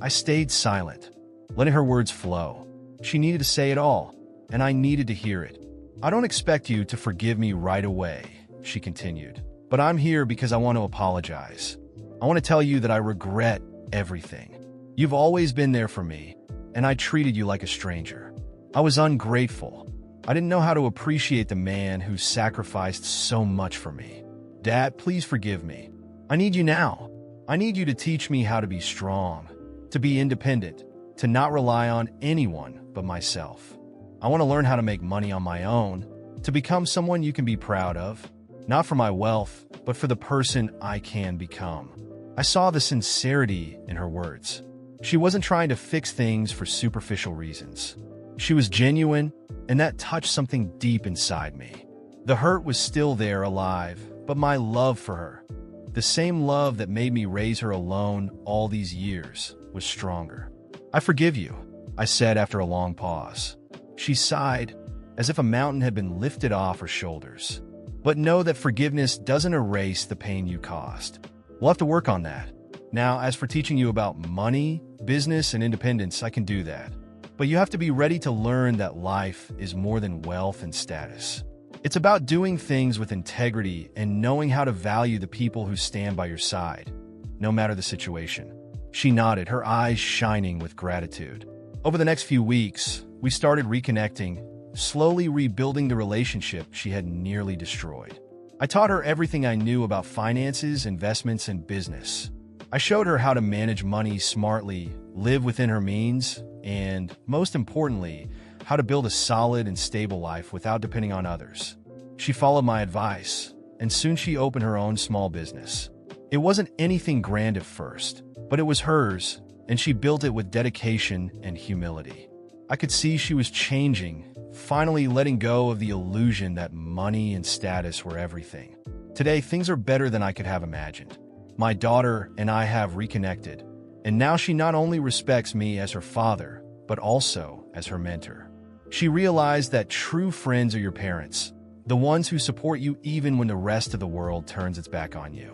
I stayed silent, letting her words flow. She needed to say it all, and I needed to hear it. "I don't expect you to forgive me right away," she continued, "but I'm here because I want to apologize. I want to tell you that I regret everything. You've always been there for me, and I treated you like a stranger. I was ungrateful. I didn't know how to appreciate the man who sacrificed so much for me. Dad, please forgive me. I need you now. I need you to teach me how to be strong, to be independent, to not rely on anyone but myself. I want to learn how to make money on my own, to become someone you can be proud of, not for my wealth, but for the person I can become." I saw the sincerity in her words. She wasn't trying to fix things for superficial reasons. She was genuine, and that touched something deep inside me. The hurt was still there, alive, but my love for her, the same love that made me raise her alone all these years, was stronger. "I forgive you," I said after a long pause. She sighed, as if a mountain had been lifted off her shoulders. "But know that forgiveness doesn't erase the pain you caused. We'll have to work on that. Now, as for teaching you about money, business, and independence, I can do that. But you have to be ready to learn that life is more than wealth and status. It's about doing things with integrity and knowing how to value the people who stand by your side, no matter the situation." She nodded, her eyes shining with gratitude. Over the next few weeks, we started reconnecting, slowly rebuilding the relationship she had nearly destroyed. I taught her everything I knew about finances, investments, and business. I showed her how to manage money smartly, live within her means, and, most importantly, how to build a solid and stable life without depending on others. She followed my advice, and soon she opened her own small business. It wasn't anything grand at first, but it was hers, and she built it with dedication and humility. I could see she was changing, finally letting go of the illusion that money and status were everything. Today, things are better than I could have imagined. My daughter and I have reconnected, And now she not only respects me as her father, but also as her mentor. She realized that true friends are your parents, the ones who support you even when the rest of the world turns its back on you.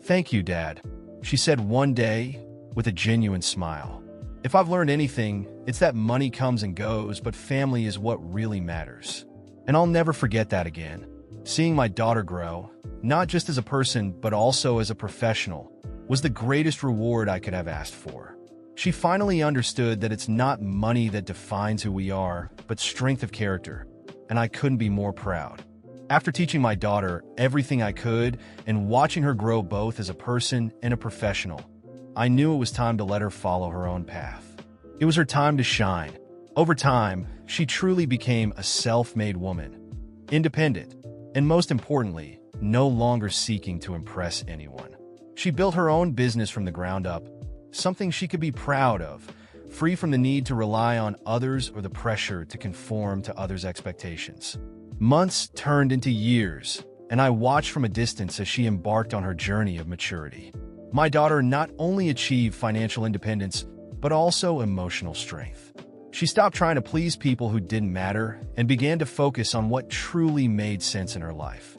"Thank you, Dad," she said one day with a genuine smile. "If I've learned anything, it's that money comes and goes, but family is what really matters." And I'll never forget that again. Seeing my daughter grow, not just as a person, but also as a professional, was the greatest reward I could have asked for. She finally understood that it's not money that defines who we are, but strength of character, and I couldn't be more proud. After teaching my daughter everything I could and watching her grow both as a person and a professional, I knew it was time to let her follow her own path. It was her time to shine. Over time, she truly became a self-made woman, independent, and most importantly, no longer seeking to impress anyone. She built her own business from the ground up, something she could be proud of, free from the need to rely on others or the pressure to conform to others' expectations. Months turned into years, and I watched from a distance as she embarked on her journey of maturity. My daughter not only achieved financial independence, but also emotional strength. She stopped trying to please people who didn't matter and began to focus on what truly made sense in her life: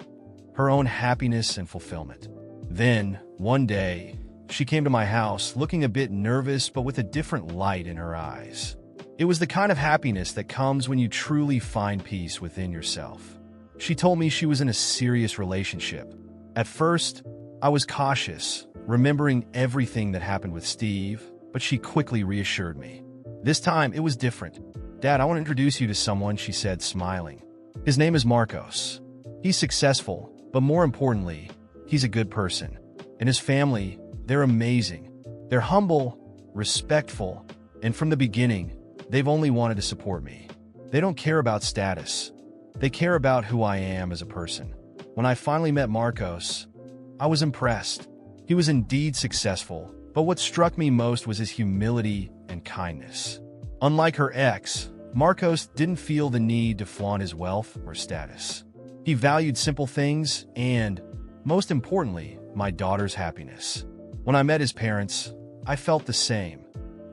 her own happiness and fulfillment. Then, one day, she came to my house looking a bit nervous but with a different light in her eyes. It was the kind of happiness that comes when you truly find peace within yourself. She told me she was in a serious relationship. At first, I was cautious, remembering everything that happened with Steve, but she quickly reassured me. This time, it was different. "Dad, I want to introduce you to someone," she said, smiling. "His name is Marcos. He's successful, but more importantly, he's a good person. And his family, they're amazing. They're humble, respectful, and from the beginning, they've only wanted to support me. They don't care about status. They care about who I am as a person." When I finally met Marcos, I was impressed. He was indeed successful, but what struck me most was his humility and kindness. Unlike her ex, Marcos didn't feel the need to flaunt his wealth or status. He valued simple things and, most importantly, my daughter's happiness. When I met his parents, I felt the same.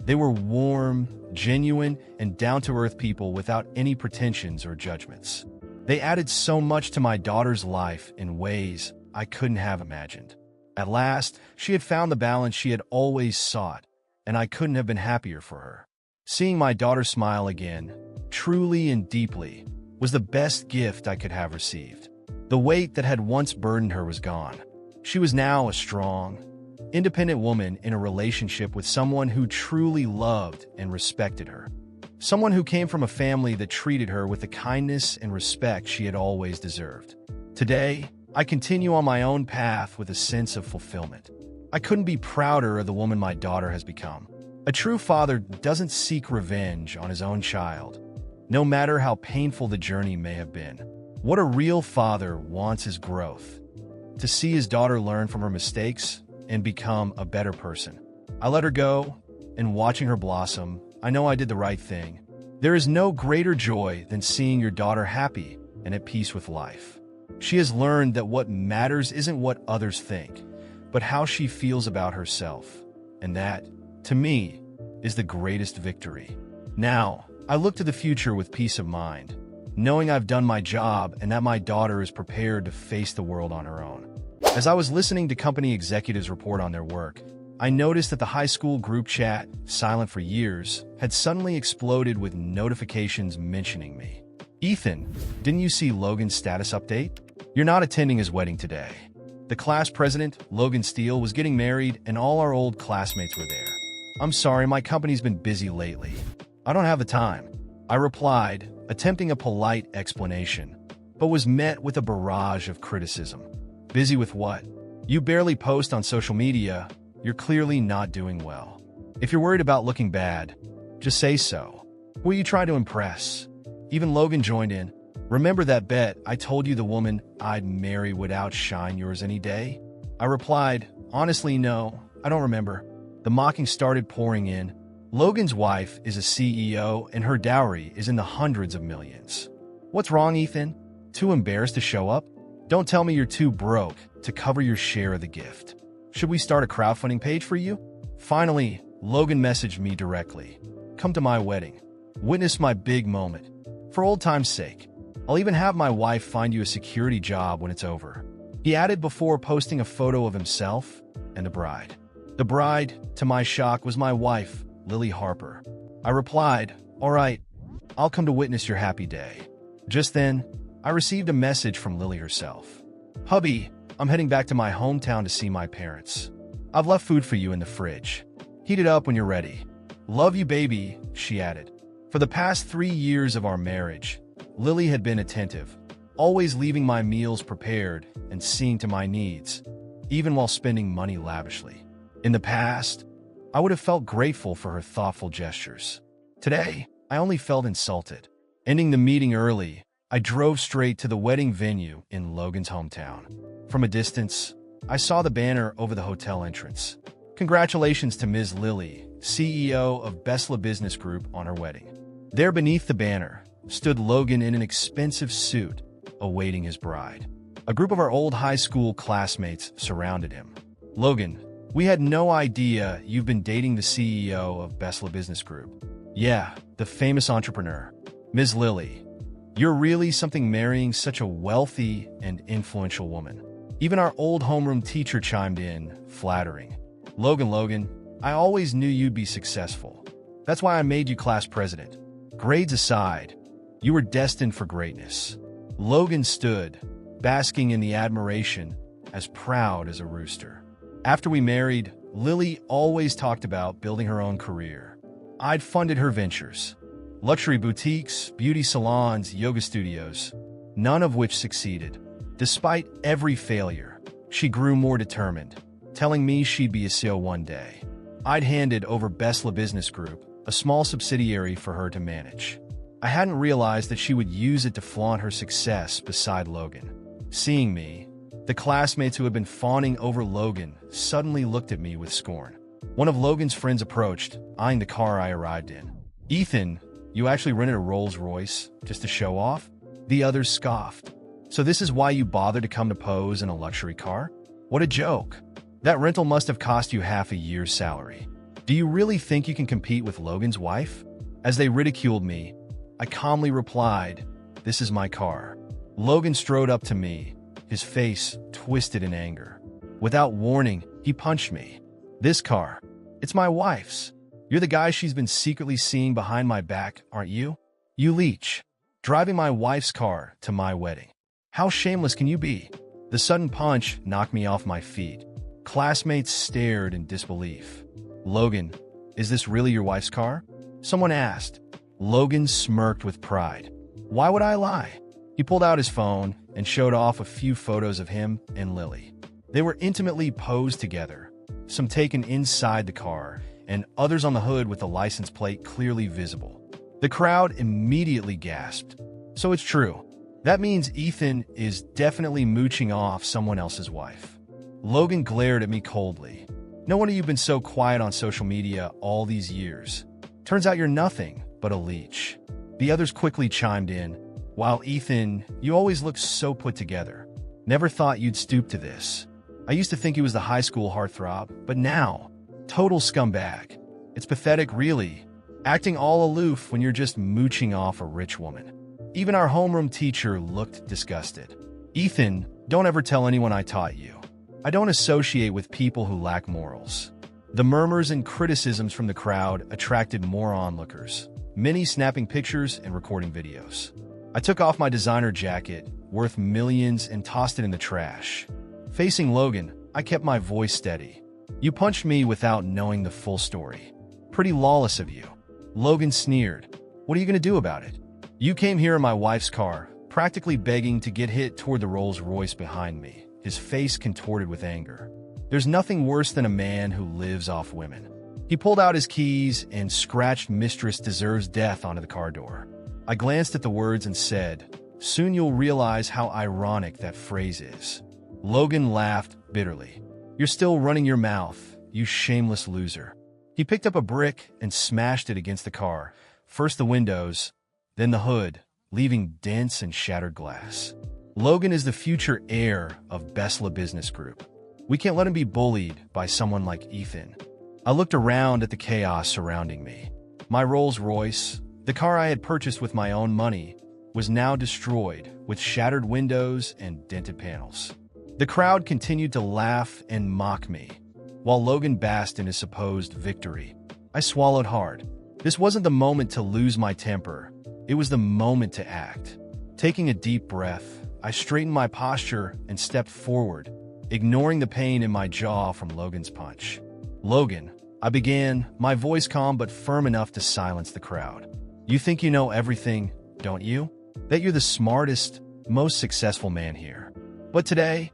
They were warm, genuine, and down-to-earth people without any pretensions or judgments. They added so much to my daughter's life in ways I couldn't have imagined. At last, she had found the balance she had always sought, and I couldn't have been happier for her. Seeing my daughter smile again, truly and deeply, was the best gift I could have received. The weight that had once burdened her was gone. She was now a strong, independent woman in a relationship with someone who truly loved and respected her. Someone who came from a family that treated her with the kindness and respect she had always deserved. Today, I continue on my own path with a sense of fulfillment. I couldn't be prouder of the woman my daughter has become. A true father doesn't seek revenge on his own child, no matter how painful the journey may have been. What a real father wants is growth. To see his daughter learn from her mistakes and become a better person. I let her go, and watching her blossom, I know I did the right thing. There is no greater joy than seeing your daughter happy and at peace with life. She has learned that what matters isn't what others think, but how she feels about herself. And that, to me, is the greatest victory. Now, I look to the future with peace of mind, knowing I've done my job and that my daughter is prepared to face the world on her own. As I was listening to company executives report on their work, I noticed that the high school group chat, silent for years, had suddenly exploded with notifications mentioning me. "Ethan, didn't you see Logan's status update? You're not attending his wedding today. The class president, Logan Steele, was getting married and all our old classmates were there. I'm sorry, my company's been busy lately. I don't have the time." I replied, attempting a polite explanation, but was met with a barrage of criticism. "Busy with what? You barely post on social media. You're clearly not doing well. If you're worried about looking bad, just say so. Who are you trying to impress?" Even Logan joined in. "Remember that bet I told you the woman I'd marry would outshine yours any day?" I replied, "Honestly, no, I don't remember." The mocking started pouring in. Logan's wife is a CEO and her dowry is in the hundreds of millions. What's wrong, Ethan? Too embarrassed to show up? Don't tell me you're too broke to cover your share of the gift. Should we start a crowdfunding page for you? Finally, Logan messaged me directly. Come to my wedding. Witness my big moment. For old time's sake, I'll even have my wife find you a security job when it's over. He added before posting a photo of himself and the bride. The bride, to my shock, was my wife, Lily Harper. I replied, all right, I'll come to witness your happy day. Just then, I received a message from Lily herself. Hubby, I'm heading back to my hometown to see my parents. I've left food for you in the fridge. Heat it up when you're ready. Love you, baby, she added. For the past 3 years of our marriage, Lily had been attentive, always leaving my meals prepared and seeing to my needs, even while spending money lavishly. In the past, I would have felt grateful for her thoughtful gestures. Today, I only felt insulted. Ending the meeting early, I drove straight to the wedding venue in Logan's hometown. From a distance, I saw the banner over the hotel entrance. Congratulations to Ms. Lily, CEO of Besla Business Group, on her wedding. There beneath the banner stood Logan in an expensive suit, awaiting his bride. A group of our old high school classmates surrounded him. Logan, we had no idea you've been dating the CEO of Besla Business Group. Yeah, the famous entrepreneur. Ms. Lily, you're really something marrying such a wealthy and influential woman. Even our old homeroom teacher chimed in, flattering. Logan, I always knew you'd be successful. That's why I made you class president. Grades aside, you were destined for greatness. Logan stood, basking in the admiration, as proud as a rooster. After we married, Lily always talked about building her own career. I'd funded her ventures. Luxury boutiques, beauty salons, yoga studios, none of which succeeded. Despite every failure, she grew more determined, telling me she'd be a CEO one day. I'd handed over Besla Business Group, a small subsidiary for her to manage. I hadn't realized that she would use it to flaunt her success beside Logan. Seeing me, the classmates who had been fawning over Logan suddenly looked at me with scorn. One of Logan's friends approached, eyeing the car I arrived in. Ethan, you actually rented a Rolls-Royce just to show off? The others scoffed. So this is why you bothered to come to pose in a luxury car? What a joke. That rental must have cost you half a year's salary. Do you really think you can compete with Logan's wife? As they ridiculed me, I calmly replied, this is my car. Logan strode up to me, his face twisted in anger. Without warning, he punched me. This car, it's my wife's. You're the guy she's been secretly seeing behind my back, aren't you? You leech. Driving my wife's car to my wedding. How shameless can you be? The sudden punch knocked me off my feet. Classmates stared in disbelief. Logan, is this really your wife's car? Someone asked. Logan smirked with pride. Why would I lie? He pulled out his phone and showed off a few photos of him and Lily. They were intimately posed together, some taken inside the car, and others on the hood with the license plate clearly visible. The crowd immediately gasped. So it's true. That means Ethan is definitely mooching off someone else's wife. Logan glared at me coldly. No wonder you've been so quiet on social media all these years. Turns out you're nothing but a leech. The others quickly chimed in. While Ethan, you always look so put together. Never thought you'd stoop to this. I used to think he was the high school heartthrob, but now, total scumbag. It's pathetic, really. Acting all aloof when you're just mooching off a rich woman. Even our homeroom teacher looked disgusted. Ethan, don't ever tell anyone I taught you. I don't associate with people who lack morals. The murmurs and criticisms from the crowd attracted more onlookers, many snapping pictures and recording videos. I took off my designer jacket, worth millions, and tossed it in the trash. Facing Logan, I kept my voice steady. You punched me without knowing the full story. Pretty lawless of you. Logan sneered. What are you going to do about it? You came here in my wife's car, practically begging to get hit toward the Rolls-Royce behind me, his face contorted with anger. There's nothing worse than a man who lives off women. He pulled out his keys and scratched "Mistress deserves death" onto the car door. I glanced at the words and said, soon you'll realize how ironic that phrase is. Logan laughed bitterly. You're still running your mouth, you shameless loser. He picked up a brick and smashed it against the car, first the windows, then the hood, leaving dents and shattered glass. Logan is the future heir of Besla Business Group. We can't let him be bullied by someone like Ethan. I looked around at the chaos surrounding me. My Rolls Royce, the car I had purchased with my own money, was now destroyed with shattered windows and dented panels. The crowd continued to laugh and mock me, while Logan basked in his supposed victory. I swallowed hard. This wasn't the moment to lose my temper. It was the moment to act. Taking a deep breath, I straightened my posture and stepped forward, ignoring the pain in my jaw from Logan's punch. "Logan," I began, my voice calm but firm enough to silence the crowd. "You think you know everything, don't you? That you're the smartest, most successful man here. But today,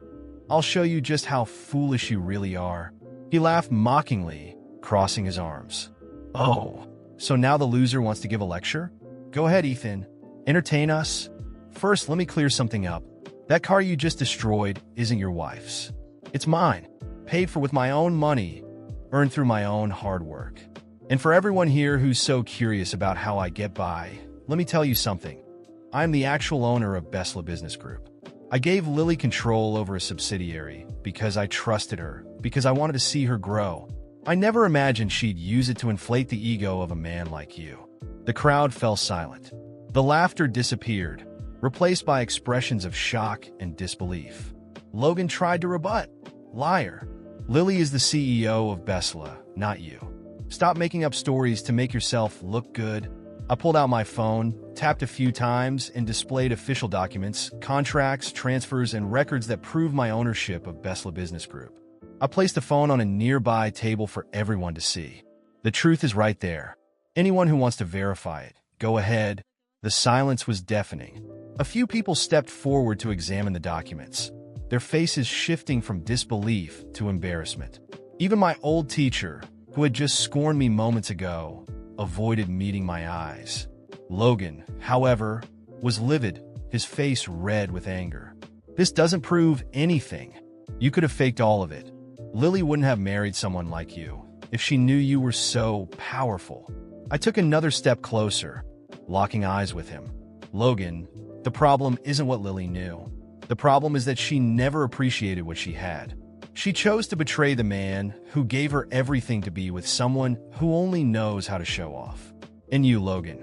I'll show you just how foolish you really are." He laughed mockingly, crossing his arms. "Oh, so now the loser wants to give a lecture? Go ahead, Ethan. Entertain us. First, let me clear something up. That car you just destroyed isn't your wife's. It's mine, paid for with my own money, earned through my own hard work. And for everyone here who's so curious about how I get by, let me tell you something. I'm the actual owner of Besla Business Group. I gave Lily control over a subsidiary because I trusted her, because I wanted to see her grow. I never imagined she'd use it to inflate the ego of a man like you." The crowd fell silent. The laughter disappeared, replaced by expressions of shock and disbelief. Logan tried to rebut. "Liar. Lily is the CEO of Besla, not you. Stop making up stories to make yourself look good." I pulled out my phone, tapped a few times, and displayed official documents, contracts, transfers, and records that prove my ownership of Besla Business Group. I placed the phone on a nearby table for everyone to see. The truth is right there. Anyone who wants to verify it, go ahead. The silence was deafening. A few people stepped forward to examine the documents, their faces shifting from disbelief to embarrassment. Even my old teacher, who had just scorned me moments ago, avoided meeting my eyes. Logan, however, was livid, his face red with anger. "This doesn't prove anything. You could have faked all of it. Lily wouldn't have married someone like you if she knew you were so powerful." I took another step closer, locking eyes with him. "Logan, the problem isn't what Lily knew. The problem is that she never appreciated what she had. She chose to betray the man who gave her everything to be with someone who only knows how to show off. And you, Logan,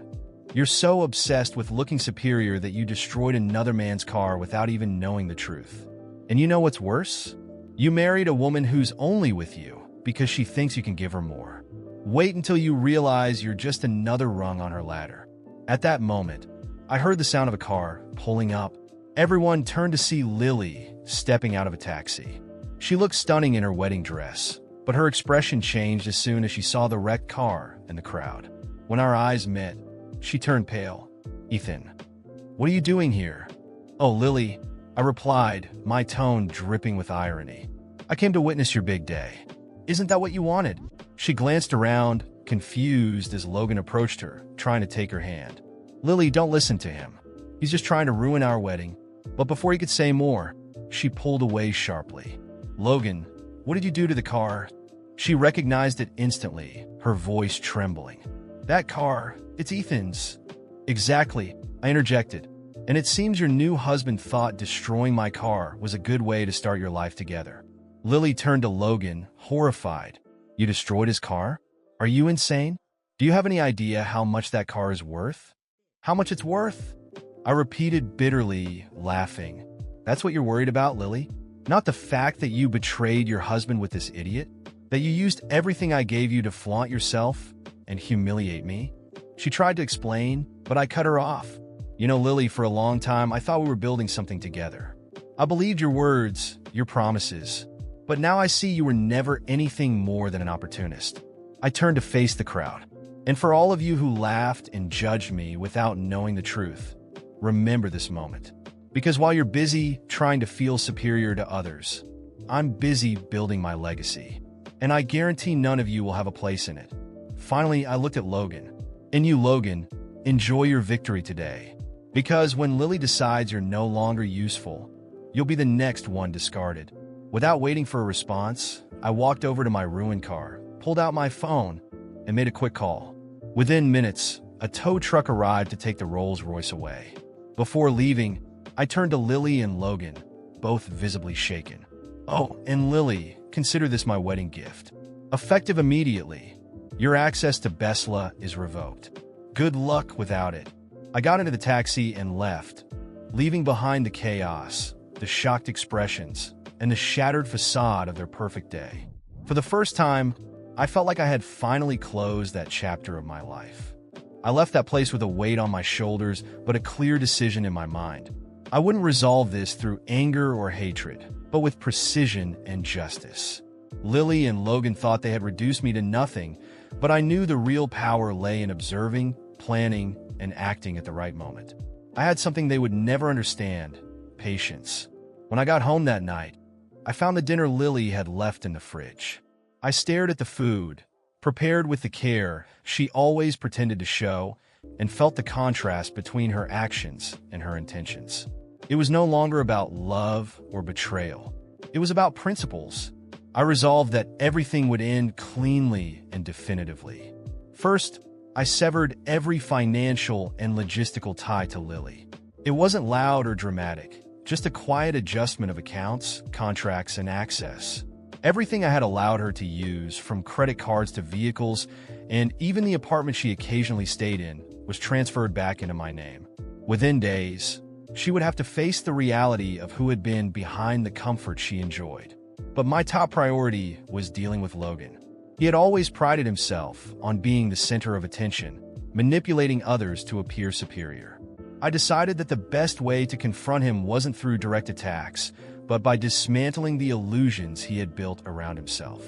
you're so obsessed with looking superior that you destroyed another man's car without even knowing the truth. And you know what's worse? You married a woman who's only with you because she thinks you can give her more. Wait until you realize you're just another rung on her ladder." At that moment, I heard the sound of a car pulling up. Everyone turned to see Lily stepping out of a taxi. She looked stunning in her wedding dress, but her expression changed as soon as she saw the wrecked car and the crowd. When our eyes met, she turned pale. "Ethan, what are you doing here?" "Oh, Lily," I replied, my tone dripping with irony. "I came to witness your big day. Isn't that what you wanted?" She glanced around, confused as Logan approached her, trying to take her hand. "Lily, don't listen to him. He's just trying to ruin our wedding." But before he could say more, she pulled away sharply. "Logan, what did you do to the car?" She recognized it instantly, her voice trembling. "That car, it's Ethan's." "Exactly," I interjected. "And it seems your new husband thought destroying my car was a good way to start your life together." Lily turned to Logan, horrified. "You destroyed his car? Are you insane? Do you have any idea how much that car is worth?" "How much it's worth?" I repeated bitterly, laughing. "That's what you're worried about, Lily? Not the fact that you betrayed your husband with this idiot? That you used everything I gave you to flaunt yourself and humiliate me?" She tried to explain, but I cut her off. "You know, Lily, for a long time, I thought we were building something together. I believed your words, your promises. But now I see you were never anything more than an opportunist." I turned to face the crowd. "And for all of you who laughed and judged me without knowing the truth, remember this moment. Because while you're busy trying to feel superior to others, I'm busy building my legacy. And I guarantee none of you will have a place in it." Finally, I looked at Logan. "And you, Logan, enjoy your victory today. Because when Lily decides you're no longer useful, you'll be the next one discarded." Without waiting for a response, I walked over to my ruined car, pulled out my phone, and made a quick call. Within minutes, a tow truck arrived to take the Rolls Royce away. Before leaving, I turned to Lily and Logan, both visibly shaken. "Oh, and Lily, consider this my wedding gift. Effective immediately. Your access to Besla is revoked. Good luck without it. I got into the taxi and left, leaving behind the chaos, the shocked expressions, and the shattered facade of their perfect day. For the first time, I felt like I had finally closed that chapter of my life. I left that place with a weight on my shoulders, but a clear decision in my mind. I wouldn't resolve this through anger or hatred, but with precision and justice. Lily and Logan thought they had reduced me to nothing, but I knew the real power lay in observing, planning, and acting at the right moment. I had something they would never understand: patience. When I got home that night, I found the dinner Lily had left in the fridge. I stared at the food, prepared with the care she always pretended to show, and felt the contrast between her actions and her intentions. It was no longer about love or betrayal. It was about principles. I resolved that everything would end cleanly and definitively. First, I severed every financial and logistical tie to Lily. It wasn't loud or dramatic, just a quiet adjustment of accounts, contracts, and access. Everything I had allowed her to use, from credit cards to vehicles, and even the apartment she occasionally stayed in, was transferred back into my name. Within days, she would have to face the reality of who had been behind the comfort she enjoyed. But my top priority was dealing with Logan. He had always prided himself on being the center of attention, manipulating others to appear superior. I decided that the best way to confront him wasn't through direct attacks, but by dismantling the illusions he had built around himself.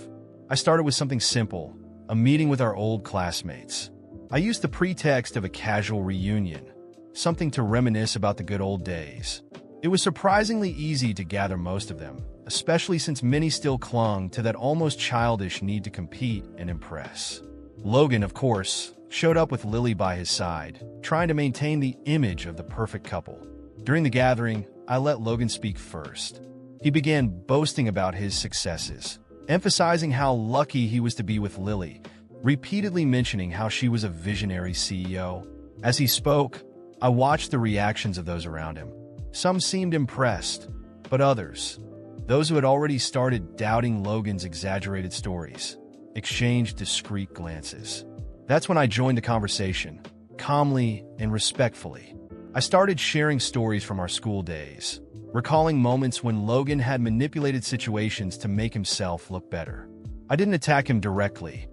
I started with something simple: a meeting with our old classmates. I used the pretext of a casual reunion, something to reminisce about the good old days. It was surprisingly easy to gather most of them, especially since many still clung to that almost childish need to compete and impress. Logan, of course, showed up with Lily by his side, trying to maintain the image of the perfect couple. During the gathering, I let Logan speak first. He began boasting about his successes, emphasizing how lucky he was to be with Lily, repeatedly mentioning how she was a visionary CEO. As he spoke, I watched the reactions of those around him. Some seemed impressed, but others, those who had already started doubting Logan's exaggerated stories, exchanged discreet glances. That's when I joined the conversation, calmly and respectfully. I started sharing stories from our school days, recalling moments when Logan had manipulated situations to make himself look better. I didn't attack him directly.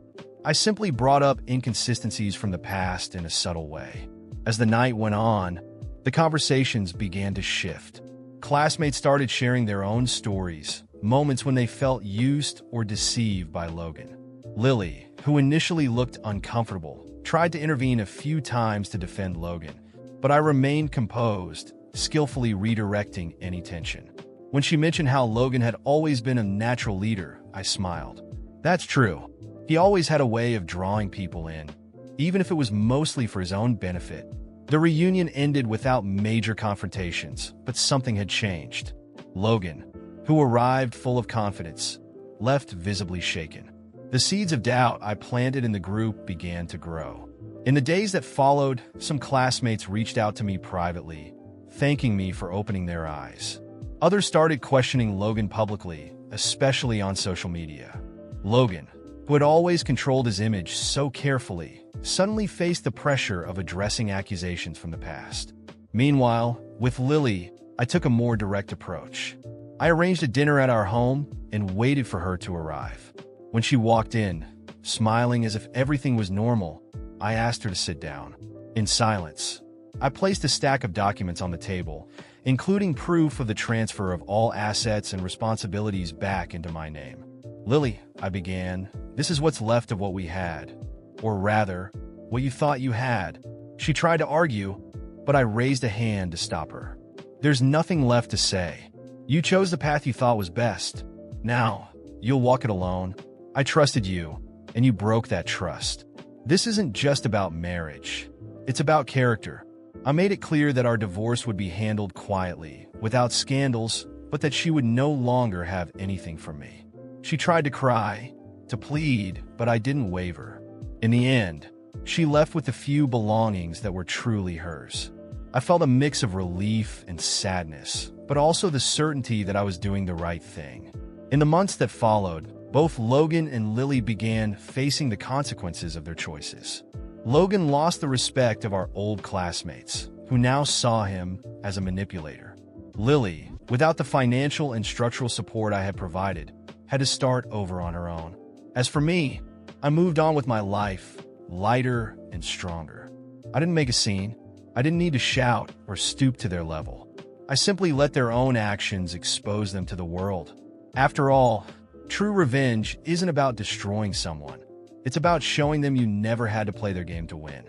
I simply brought up inconsistencies from the past in a subtle way. As the night went on, the conversations began to shift. Classmates started sharing their own stories, moments when they felt used or deceived by Logan. Lily, who initially looked uncomfortable, tried to intervene a few times to defend Logan, but I remained composed, skillfully redirecting any tension. When she mentioned how Logan had always been a natural leader, I smiled. That's true. He always had a way of drawing people in, even if it was mostly for his own benefit. The reunion ended without major confrontations, but something had changed. Logan, who arrived full of confidence, left visibly shaken. The seeds of doubt I planted in the group began to grow. In the days that followed, some classmates reached out to me privately, thanking me for opening their eyes. Others started questioning Logan publicly, especially on social media. Logan, who had always controlled his image so carefully, suddenly faced the pressure of addressing accusations from the past. Meanwhile, with Lily, I took a more direct approach. I arranged a dinner at our home and waited for her to arrive. When she walked in, smiling as if everything was normal, I asked her to sit down. In silence, I placed a stack of documents on the table, including proof of the transfer of all assets and responsibilities back into my name. Lily, I began, this is what's left of what we had. Or rather, what you thought you had. She tried to argue, but I raised a hand to stop her. There's nothing left to say. You chose the path you thought was best. Now, you'll walk it alone. I trusted you, and you broke that trust. This isn't just about marriage. It's about character. I made it clear that our divorce would be handled quietly, without scandals, but that she would no longer have anything from me. She tried to cry, to plead, but I didn't waver. In the end, she left with the few belongings that were truly hers. I felt a mix of relief and sadness, but also the certainty that I was doing the right thing. In the months that followed, Both Logan and Lily began facing the consequences of their choices. Logan lost the respect of our old classmates, who now saw him as a manipulator. Lily, without the financial and structural support I had provided, had to start over on her own. As for me, I moved on with my life, lighter and stronger. I didn't make a scene. I didn't need to shout or stoop to their level. I simply let their own actions expose them to the world. After all, true revenge isn't about destroying someone. It's about showing them you never had to play their game to win.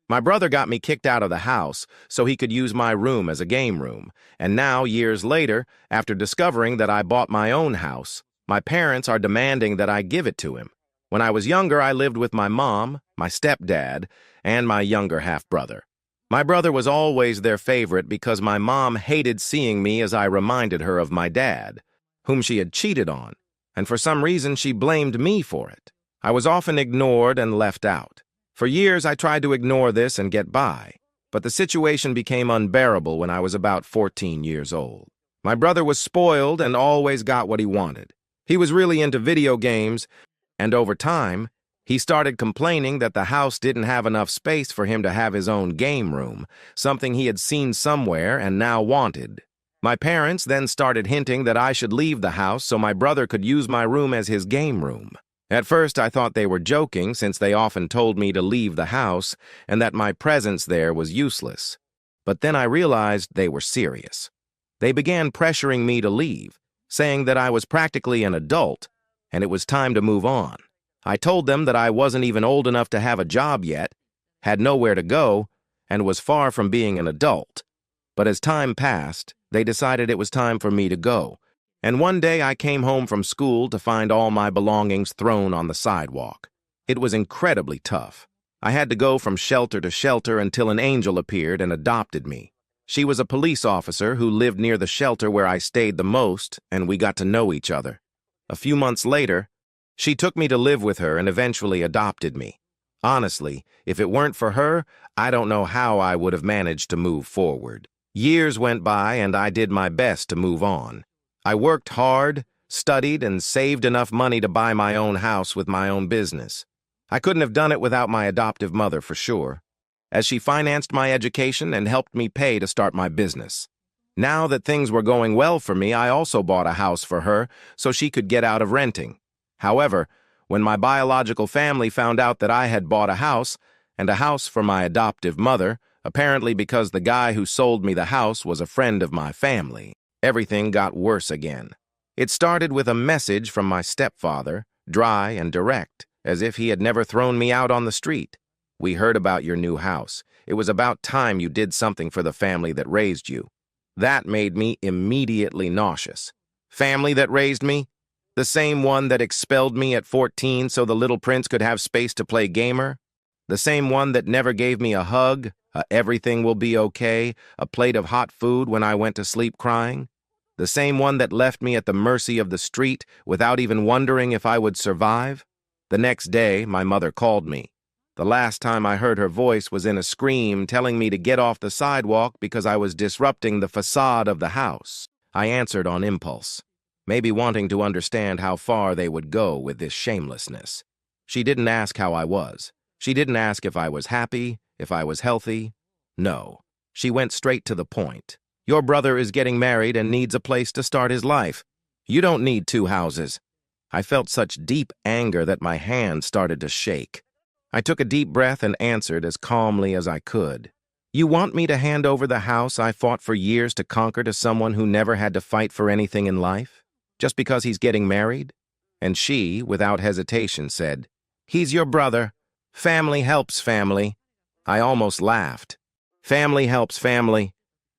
My brother got me kicked out of the house so he could use my room as a game room. And now, years later, after discovering that I bought my own house, my parents are demanding that I give it to him. When I was younger, I lived with my mom, my stepdad, and my younger half-brother. My brother was always their favorite because my mom hated seeing me as I reminded her of my dad, whom she had cheated on, and for some reason she blamed me for it. I was often ignored and left out. For years, I tried to ignore this and get by, but the situation became unbearable when I was about 14 years old. My brother was spoiled and always got what he wanted. He was really into video games, and over time, he started complaining that the house didn't have enough space for him to have his own game room, something he had seen somewhere and now wanted. My parents then started hinting that I should leave the house so my brother could use my room as his game room. At first, I thought they were joking since they often told me to leave the house and that my presence there was useless. But then I realized they were serious. They began pressuring me to leave, saying that I was practically an adult and it was time to move on. I told them that I wasn't even old enough to have a job yet, had nowhere to go, and was far from being an adult. But as time passed, they decided it was time for me to go. And one day I came home from school to find all my belongings thrown on the sidewalk. It was incredibly tough. I had to go from shelter to shelter until an angel appeared and adopted me. She was a police officer who lived near the shelter where I stayed the most, and we got to know each other. A few months later, she took me to live with her and eventually adopted me. Honestly, if it weren't for her, I don't know how I would have managed to move forward. Years went by and I did my best to move on. I worked hard, studied, and saved enough money to buy my own house with my own business. I couldn't have done it without my adoptive mother, for sure, as she financed my education and helped me pay to start my business. Now that things were going well for me, I also bought a house for her so she could get out of renting. However, when my biological family found out that I had bought a house, and a house for my adoptive mother, apparently because the guy who sold me the house was a friend of my family, everything got worse again. It started with a message from my stepfather, dry and direct, as if he had never thrown me out on the street. "We heard about your new house. It was about time you did something for the family that raised you." That made me immediately nauseous. Family that raised me? The same one that expelled me at 14 so the little prince could have space to play gamer? The same one that never gave me a hug, everything will be okay, a plate of hot food when I went to sleep crying? The same one that left me at the mercy of the street without even wondering if I would survive? The next day, my mother called me. The last time I heard her voice was in a scream telling me to get off the sidewalk because I was disrupting the facade of the house. I answered on impulse, maybe wanting to understand how far they would go with this shamelessness. She didn't ask how I was. She didn't ask if I was happy, if I was healthy. No, she went straight to the point. "Your brother is getting married and needs a place to start his life. You don't need 2 houses." I felt such deep anger that my hand started to shake. I took a deep breath and answered as calmly as I could. "You want me to hand over the house I fought for years to conquer to someone who never had to fight for anything in life? Just because he's getting married?" And she, without hesitation, said, "He's your brother. Family helps family." I almost laughed. Family helps family.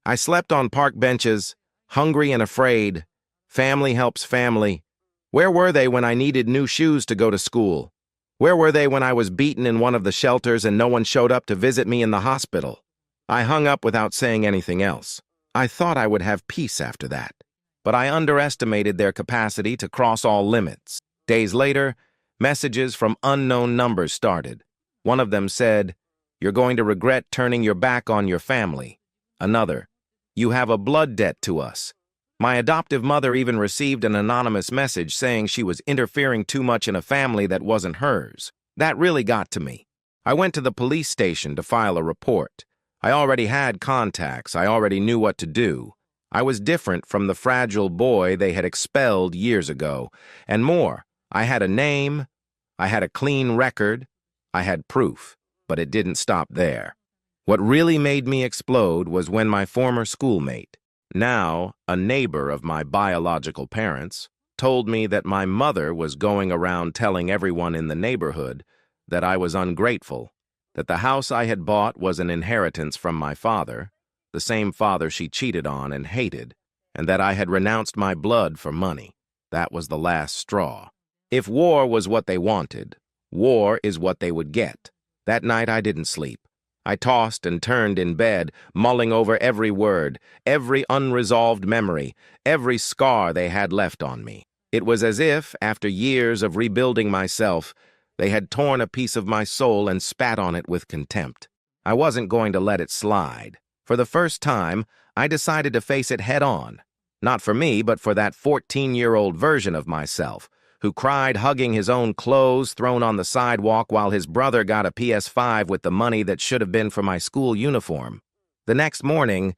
I slept on park benches, hungry and afraid. Family helps family. Where were they when I needed new shoes to go to school? Where were they when I was beaten in one of the shelters and no one showed up to visit me in the hospital? I hung up without saying anything else. I thought I would have peace after that, but I underestimated their capacity to cross all limits. Days later, messages from unknown numbers started. One of them said, "You're going to regret turning your back on your family." Another, "You have a blood debt to us." My adoptive mother even received an anonymous message saying she was interfering too much in a family that wasn't hers. That really got to me. I went to the police station to file a report. I already had contacts. I already knew what to do. I was different from the fragile boy they had expelled years ago. And more, I had a name, I had a clean record, I had proof. But it didn't stop there. What really made me explode was when my former schoolmate, now a neighbor of my biological parents, told me that my mother was going around telling everyone in the neighborhood that I was ungrateful, that the house I had bought was an inheritance from my father, the same father she cheated on and hated, and that I had renounced my blood for money. That was the last straw. If war was what they wanted, war is what they would get. That night I didn't sleep. I tossed and turned in bed, mulling over every word, every unresolved memory, every scar they had left on me. It was as if, after years of rebuilding myself, they had torn a piece of my soul and spat on it with contempt. I wasn't going to let it slide. For the first time, I decided to face it head-on. Not for me, but for that 14-year-old version of myself, who cried hugging his own clothes thrown on the sidewalk while his brother got a PS5 with the money that should have been for my school uniform. The next morning,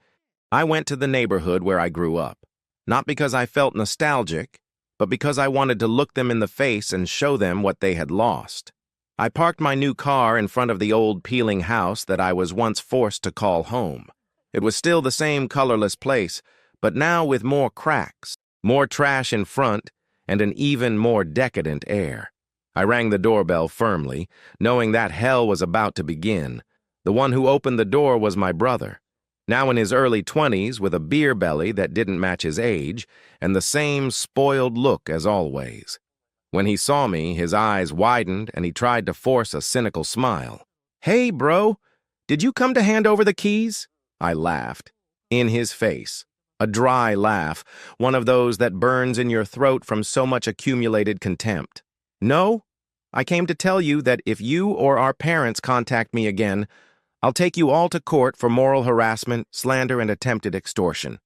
I went to the neighborhood where I grew up, not because I felt nostalgic, but because I wanted to look them in the face and show them what they had lost. I parked my new car in front of the old peeling house that I was once forced to call home. It was still the same colorless place, but now with more cracks, more trash in front, and an even more decadent air. I rang the doorbell firmly, knowing that hell was about to begin. The one who opened the door was my brother, now in his early 20s with a beer belly that didn't match his age, and the same spoiled look as always. When he saw me, his eyes widened and he tried to force a cynical smile. "Hey, bro, did you come to hand over the keys?" I laughed. In his face. A dry laugh, one of those that burns in your throat from so much accumulated contempt. "No, I came to tell you that if you or our parents contact me again, I'll take you all to court for moral harassment, slander, and attempted extortion.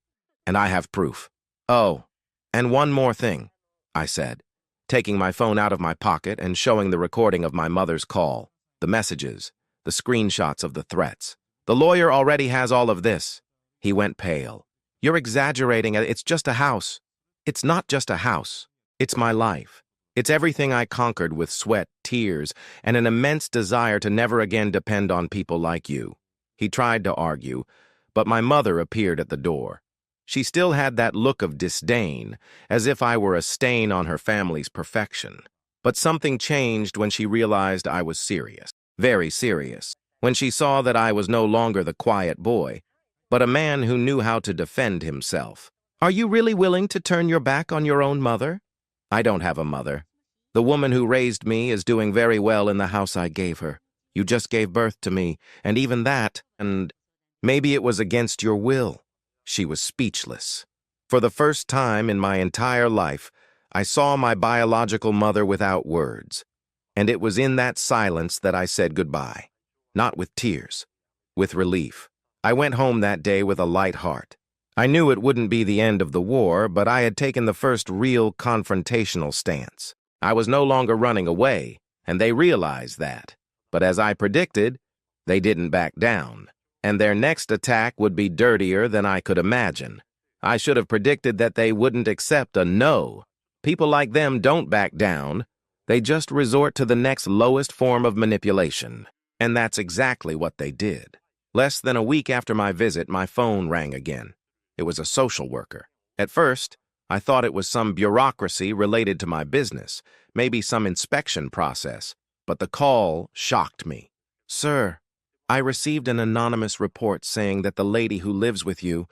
And I have proof. Oh, and one more thing," I said, taking my phone out of my pocket and showing the recording of my mother's call, the messages, the screenshots of the threats. "The lawyer already has all of this." He went pale. "You're exaggerating. It's just a house." "It's not just a house. It's my life. It's everything I conquered with sweat, tears, and an immense desire to never again depend on people like you." He tried to argue, but my mother appeared at the door. She still had that look of disdain, as if I were a stain on her family's perfection. But something changed when she realized I was serious, very serious, when she saw that I was no longer the quiet boy, but a man who knew how to defend himself. "Are you really willing to turn your back on your own mother?" "I don't have a mother. The woman who raised me is doing very well in the house I gave her. You just gave birth to me, and even that, and maybe it was against your will." She was speechless. For the first time in my entire life, I saw my biological mother without words, and it was in that silence that I said goodbye. Not with tears, with relief. I went home that day with a light heart. I knew it wouldn't be the end of the war, but I had taken the first real confrontational stance. I was no longer running away, and they realized that. But as I predicted, they didn't back down, and their next attack would be dirtier than I could imagine. I should have predicted that they wouldn't accept a no. People like them don't back down. They just resort to the next lowest form of manipulation. And that's exactly what they did. Less than a week after my visit, my phone rang again. It was a social worker. At first, I thought it was some bureaucracy related to my business, maybe some inspection process, but the call shocked me. "Sir, I received an anonymous report saying that the lady who lives with you,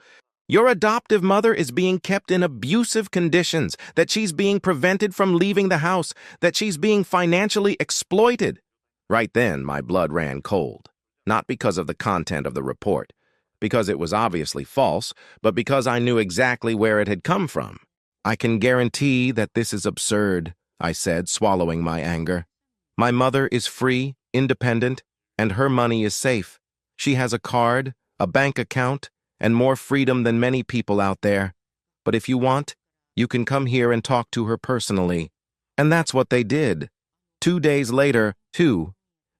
your adoptive mother, is being kept in abusive conditions, that she's being prevented from leaving the house, that she's being financially exploited." Right then, my blood ran cold. Not because of the content of the report, because it was obviously false, but because I knew exactly where it had come from. "I can guarantee that this is absurd," I said, swallowing my anger. "My mother is free, independent, and her money is safe. She has a card, a bank account, and more freedom than many people out there." But if you want, you can come here and talk to her personally. And that's what they did. 2 days later,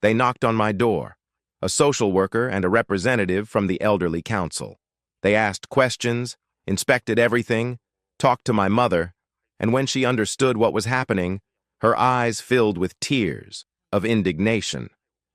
they knocked on my door. A social worker and a representative from the elderly council. They asked questions, inspected everything, talked to my mother, and when she understood what was happening, her eyes filled with tears of indignation.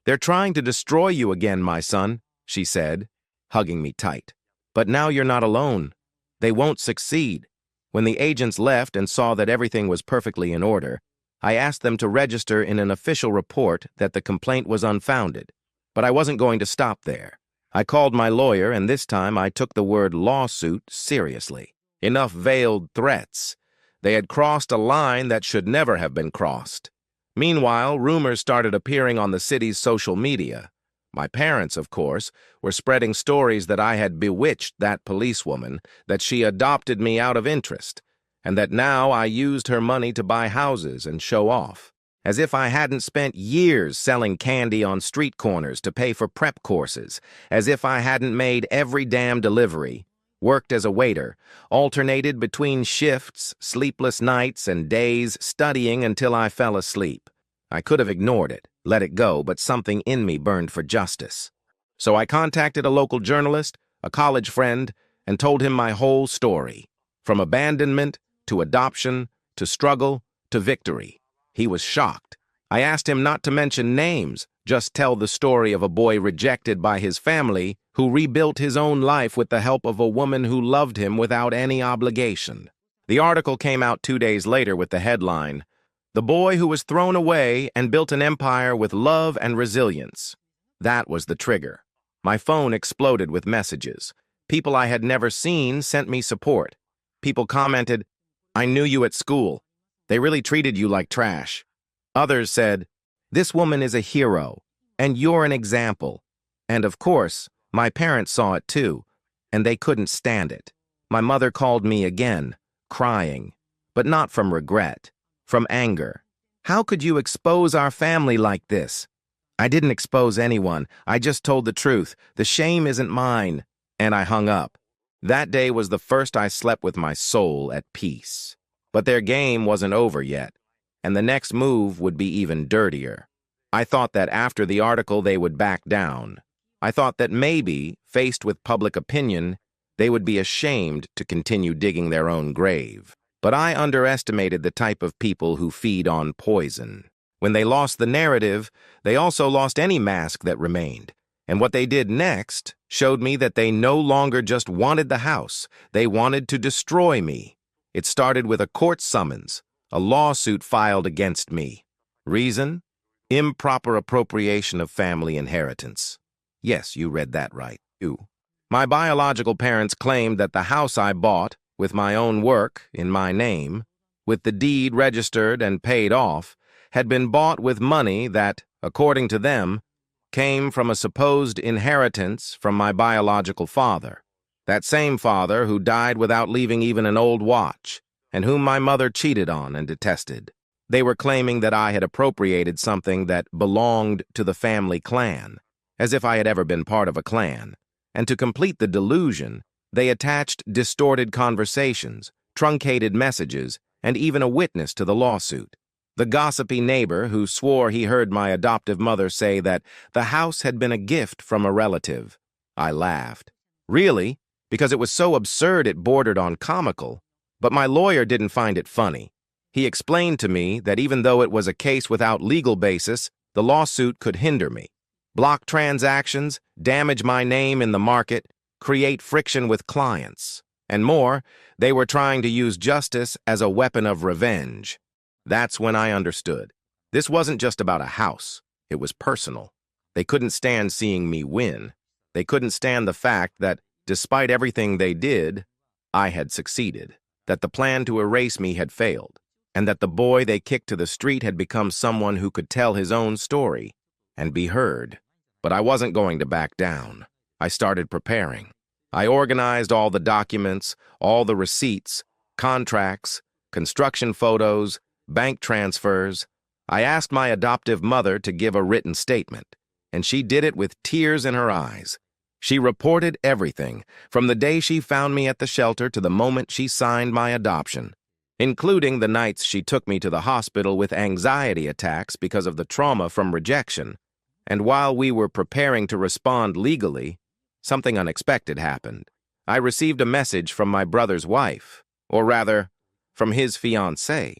"They're trying to destroy you again, my son," she said, hugging me tight. "But now you're not alone. They won't succeed." When the agents left and saw that everything was perfectly in order, I asked them to register in an official report that the complaint was unfounded. But I wasn't going to stop there. I called my lawyer, and this time I took the word lawsuit seriously. Enough veiled threats. They had crossed a line that should never have been crossed. Meanwhile, rumors started appearing on the city's social media. My parents, of course, were spreading stories that I had bewitched that policewoman, that she adopted me out of interest, and that now I used her money to buy houses and show off. As if I hadn't spent years selling candy on street corners to pay for prep courses, as if I hadn't made every damn delivery, worked as a waiter, alternated between shifts, sleepless nights, and days studying until I fell asleep. I could have ignored it, let it go, but something in me burned for justice. So I contacted a local journalist, a college friend, and told him my whole story, from abandonment to adoption to struggle to victory. He was shocked. I asked him not to mention names, just tell the story of a boy rejected by his family who rebuilt his own life with the help of a woman who loved him without any obligation. The article came out 2 days later with the headline, "The Boy Who Was Thrown Away and Built an Empire with Love and Resilience." That was the trigger. My phone exploded with messages. People I had never seen sent me support. People commented, "I knew you at school. They really treated you like trash." Others said, "This woman is a hero, and you're an example." And of course, my parents saw it too, and they couldn't stand it. My mother called me again, crying, but not from regret, from anger. "How could you expose our family like this?" I didn't expose anyone. I just told the truth. The shame isn't mine. And I hung up. That day was the first I slept with my soul at peace. But their game wasn't over yet, and the next move would be even dirtier. I thought that after the article they would back down. I thought that maybe, faced with public opinion, they would be ashamed to continue digging their own grave. But I underestimated the type of people who feed on poison. When they lost the narrative, they also lost any mask that remained. And what they did next showed me that they no longer just wanted the house, they wanted to destroy me. It started with a court summons, a lawsuit filed against me. Reason? Improper appropriation of family inheritance. Yes, you read that right, too. My biological parents claimed that the house I bought, with my own work, in my name, with the deed registered and paid off, had been bought with money that, according to them, came from a supposed inheritance from my biological father. That same father who died without leaving even an old watch, and whom my mother cheated on and detested. They were claiming that I had appropriated something that belonged to the family clan, as if I had ever been part of a clan. And to complete the delusion, they attached distorted conversations, truncated messages, and even a witness to the lawsuit. The gossipy neighbor who swore he heard my adoptive mother say that the house had been a gift from a relative. I laughed. Really? Because it was so absurd it bordered on comical. But my lawyer didn't find it funny. He explained to me that even though it was a case without legal basis, the lawsuit could hinder me, block transactions, damage my name in the market, create friction with clients. And more, they were trying to use justice as a weapon of revenge. That's when I understood. This wasn't just about a house. It was personal. They couldn't stand seeing me win. They couldn't stand the fact that, despite everything they did, I had succeeded, that the plan to erase me had failed, and that the boy they kicked to the street had become someone who could tell his own story and be heard. But I wasn't going to back down. I started preparing. I organized all the documents, all the receipts, contracts, construction photos, bank transfers. I asked my adoptive mother to give a written statement, and she did it with tears in her eyes. She reported everything, from the day she found me at the shelter to the moment she signed my adoption, including the nights she took me to the hospital with anxiety attacks because of the trauma from rejection. And while we were preparing to respond legally, something unexpected happened. I received a message from my brother's wife, or rather, from his fiancée.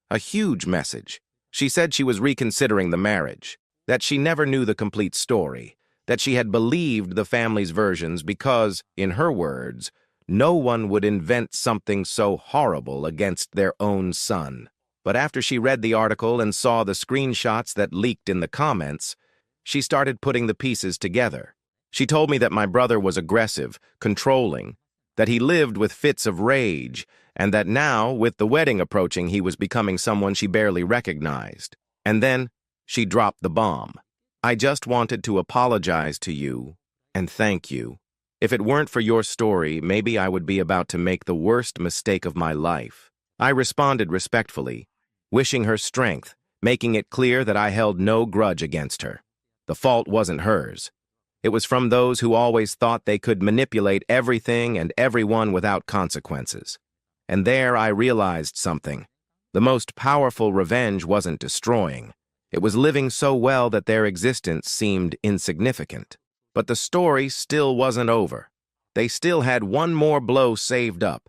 A huge message. She said she was reconsidering the marriage, that she never knew the complete story, that she had believed the family's versions because, in her words, no one would invent something so horrible against their own son. But after she read the article and saw the screenshots that leaked in the comments, she started putting the pieces together. She told me that my brother was aggressive, controlling, that he lived with fits of rage, and that now, with the wedding approaching, he was becoming someone she barely recognized. And then she dropped the bomb. I just wanted to apologize to you and thank you. If it weren't for your story, maybe I would be about to make the worst mistake of my life. I responded respectfully, wishing her strength, making it clear that I held no grudge against her. The fault wasn't hers. It was from those who always thought they could manipulate everything and everyone without consequences. And there I realized something. The most powerful revenge wasn't destroying. It was living so well that their existence seemed insignificant. But the story still wasn't over. They still had one more blow saved up,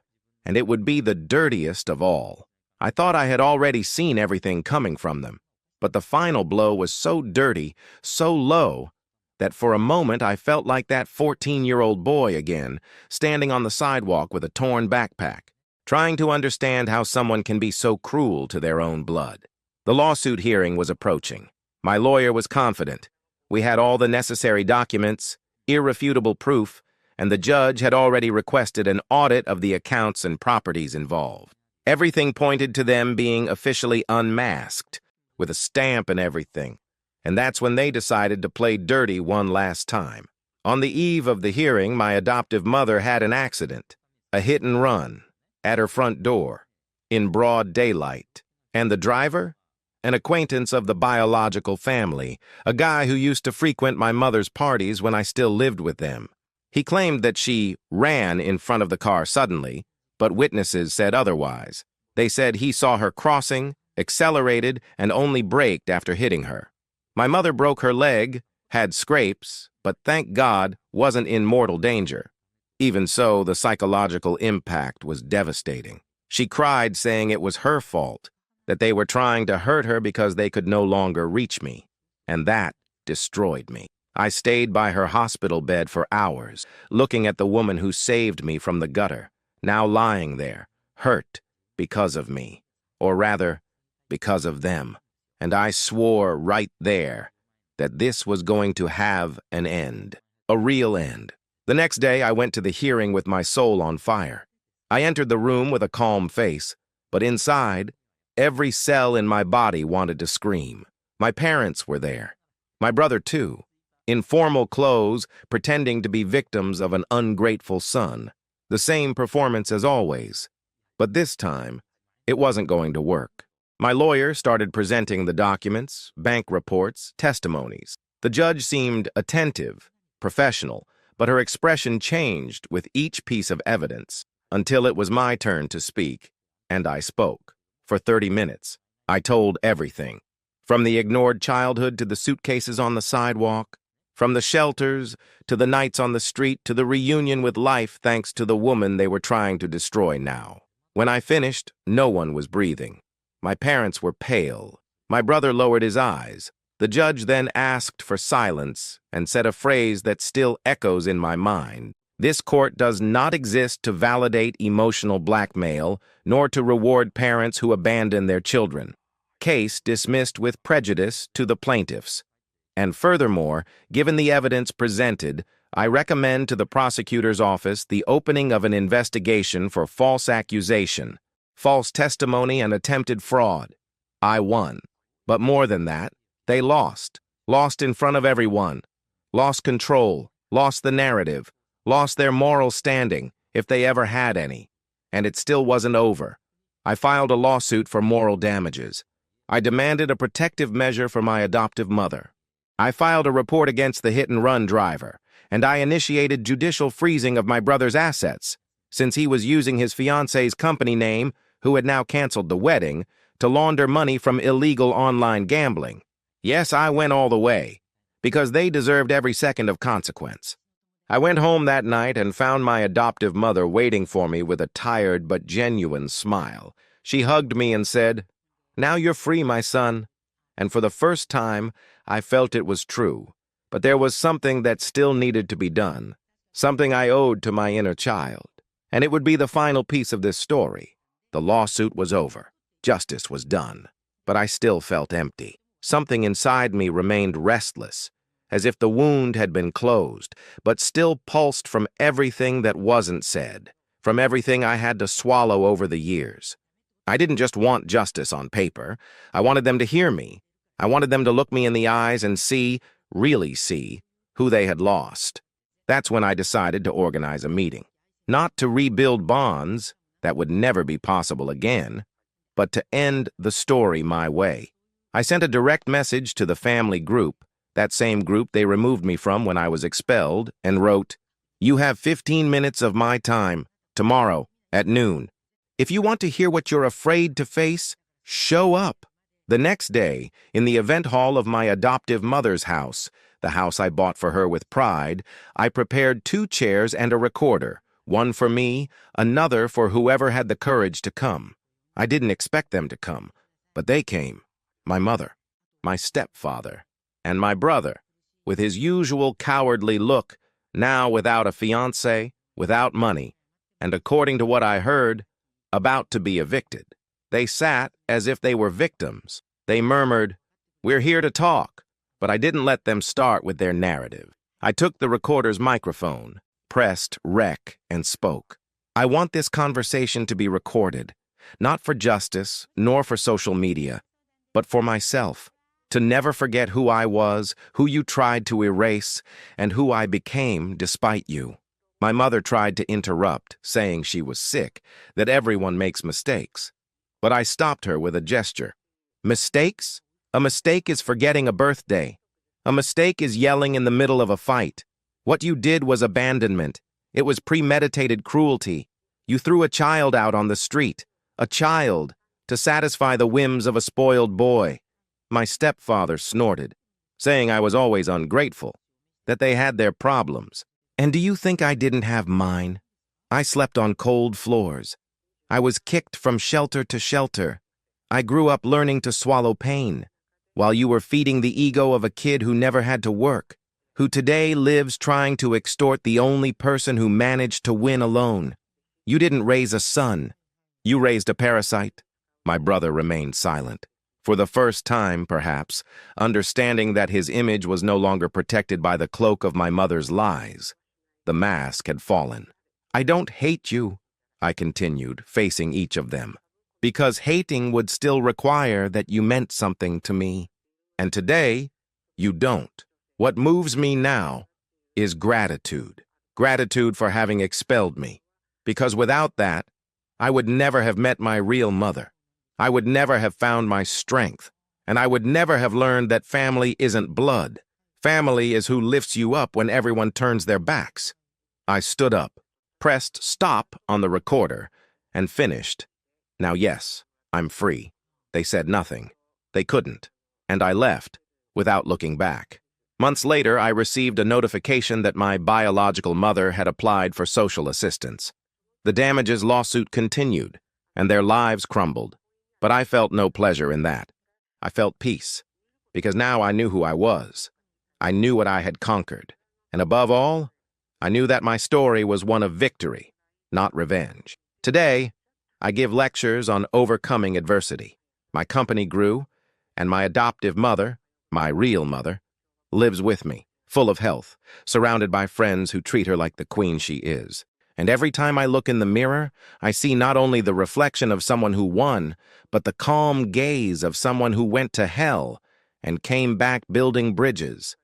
and it would be the dirtiest of all. I thought I had already seen everything coming from them, but the final blow was so dirty, so low, that for a moment I felt like that 14-year-old boy again, standing on the sidewalk with a torn backpack, trying to understand how someone can be so cruel to their own blood. The lawsuit hearing was approaching. My lawyer was confident. We had all the necessary documents, irrefutable proof, and the judge had already requested an audit of the accounts and properties involved. Everything pointed to them being officially unmasked, with a stamp and everything. And that's when they decided to play dirty one last time. On the eve of the hearing, my adoptive mother had an accident, a hit and run, at her front door, in broad daylight. And the driver? An acquaintance of the biological family, a guy who used to frequent my mother's parties when I still lived with them. He claimed that she ran in front of the car suddenly, but witnesses said otherwise. They said he saw her crossing, accelerated, and only braked after hitting her. My mother broke her leg, had scrapes, but thank God wasn't in mortal danger. Even so, the psychological impact was devastating. She cried, saying it was her fault, that they were trying to hurt her because they could no longer reach me, and that destroyed me. I stayed by her hospital bed for hours, looking at the woman who saved me from the gutter, now lying there, hurt because of me, or rather, because of them. And I swore right there that this was going to have an end, a real end. The next day, I went to the hearing with my soul on fire. I entered the room with a calm face, but inside, every cell in my body wanted to scream. My parents were there. My brother, too. In formal clothes, pretending to be victims of an ungrateful son. The same performance as always. But this time, it wasn't going to work. My lawyer started presenting the documents, bank reports, testimonies. The judge seemed attentive, professional, but her expression changed with each piece of evidence until it was my turn to speak, and I spoke. For 30 minutes, I told everything. From the ignored childhood to the suitcases on the sidewalk, from the shelters to the nights on the street to the reunion with life thanks to the woman they were trying to destroy now. When I finished, no one was breathing. My parents were pale. My brother lowered his eyes. The judge then asked for silence and said a phrase that still echoes in my mind. This court does not exist to validate emotional blackmail, nor to reward parents who abandon their children. Case dismissed with prejudice to the plaintiffs. And furthermore, given the evidence presented, I recommend to the prosecutor's office the opening of an investigation for false accusation, false testimony, and attempted fraud. I won. But more than that, they lost. Lost in front of everyone. Lost control. Lost the narrative. Lost their moral standing, if they ever had any. And it still wasn't over. I filed a lawsuit for moral damages. I demanded a protective measure for my adoptive mother. I filed a report against the hit-and-run driver, and I initiated judicial freezing of my brother's assets, since he was using his fiance's company name, who had now canceled the wedding, to launder money from illegal online gambling. Yes, I went all the way, because they deserved every second of consequence. I went home that night and found my adoptive mother waiting for me with a tired but genuine smile. She hugged me and said, "Now you're free, my son." And for the first time, I felt it was true. But there was something that still needed to be done, something I owed to my inner child. And it would be the final piece of this story. The lawsuit was over. Justice was done. But I still felt empty. Something inside me remained restless, as if the wound had been closed, but still pulsed from everything that wasn't said, from everything I had to swallow over the years. I didn't just want justice on paper. I wanted them to hear me. I wanted them to look me in the eyes and see, really see, who they had lost. That's when I decided to organize a meeting. Not to rebuild bonds, that would never be possible again, but to end the story my way. I sent a direct message to the family group, that same group they removed me from when I was expelled, and wrote, "You have 15 minutes of my time, tomorrow, at noon. If you want to hear what you're afraid to face, show up." The next day, in the event hall of my adoptive mother's house, the house I bought for her with pride, I prepared 2 chairs and a recorder, one for me, another for whoever had the courage to come. I didn't expect them to come, but they came. My mother, my stepfather, and my brother, with his usual cowardly look, now without a fiancé, without money, and according to what I heard, about to be evicted. They sat as if they were victims. They murmured, "We're here to talk," but I didn't let them start with their narrative. I took the recorder's microphone, pressed rec, and spoke. "I want this conversation to be recorded, not for justice, nor for social media, but for myself, to never forget who I was, who you tried to erase, and who I became despite you." My mother tried to interrupt, saying she was sick, that everyone makes mistakes. But I stopped her with a gesture. "Mistakes? A mistake is forgetting a birthday. A mistake is yelling in the middle of a fight. What you did was abandonment. It was premeditated cruelty. You threw a child out on the street. A child, to satisfy the whims of a spoiled boy." My stepfather snorted, saying I was always ungrateful, that they had their problems. And do you think I didn't have mine? I slept on cold floors. I was kicked from shelter to shelter. I grew up learning to swallow pain, while you were feeding the ego of a kid who never had to work, who today lives trying to extort the only person who managed to win alone. You didn't raise a son. You raised a parasite. My brother remained silent. For the first time, perhaps, understanding that his image was no longer protected by the cloak of my mother's lies. The mask had fallen. "I don't hate you," I continued, facing each of them, "because hating would still require that you meant something to me. And today, you don't. What moves me now is gratitude. Gratitude for having expelled me. Because without that, I would never have met my real mother. I would never have found my strength. And I would never have learned that family isn't blood. Family is who lifts you up when everyone turns their backs." I stood up, pressed stop on the recorder, and finished. "Now yes, I'm free." They said nothing. They couldn't. And I left, without looking back. Months later, I received a notification that my biological mother had applied for social assistance. The damages lawsuit continued, and their lives crumbled. But I felt no pleasure in that. I felt peace, because now I knew who I was. I knew what I had conquered, and above all, I knew that my story was one of victory, not revenge. Today, I give lectures on overcoming adversity. My company grew, and my adoptive mother, my real mother, lives with me, full of health, surrounded by friends who treat her like the queen she is. And every time I look in the mirror, I see not only the reflection of someone who won, but the calm gaze of someone who went to hell and came back building bridges.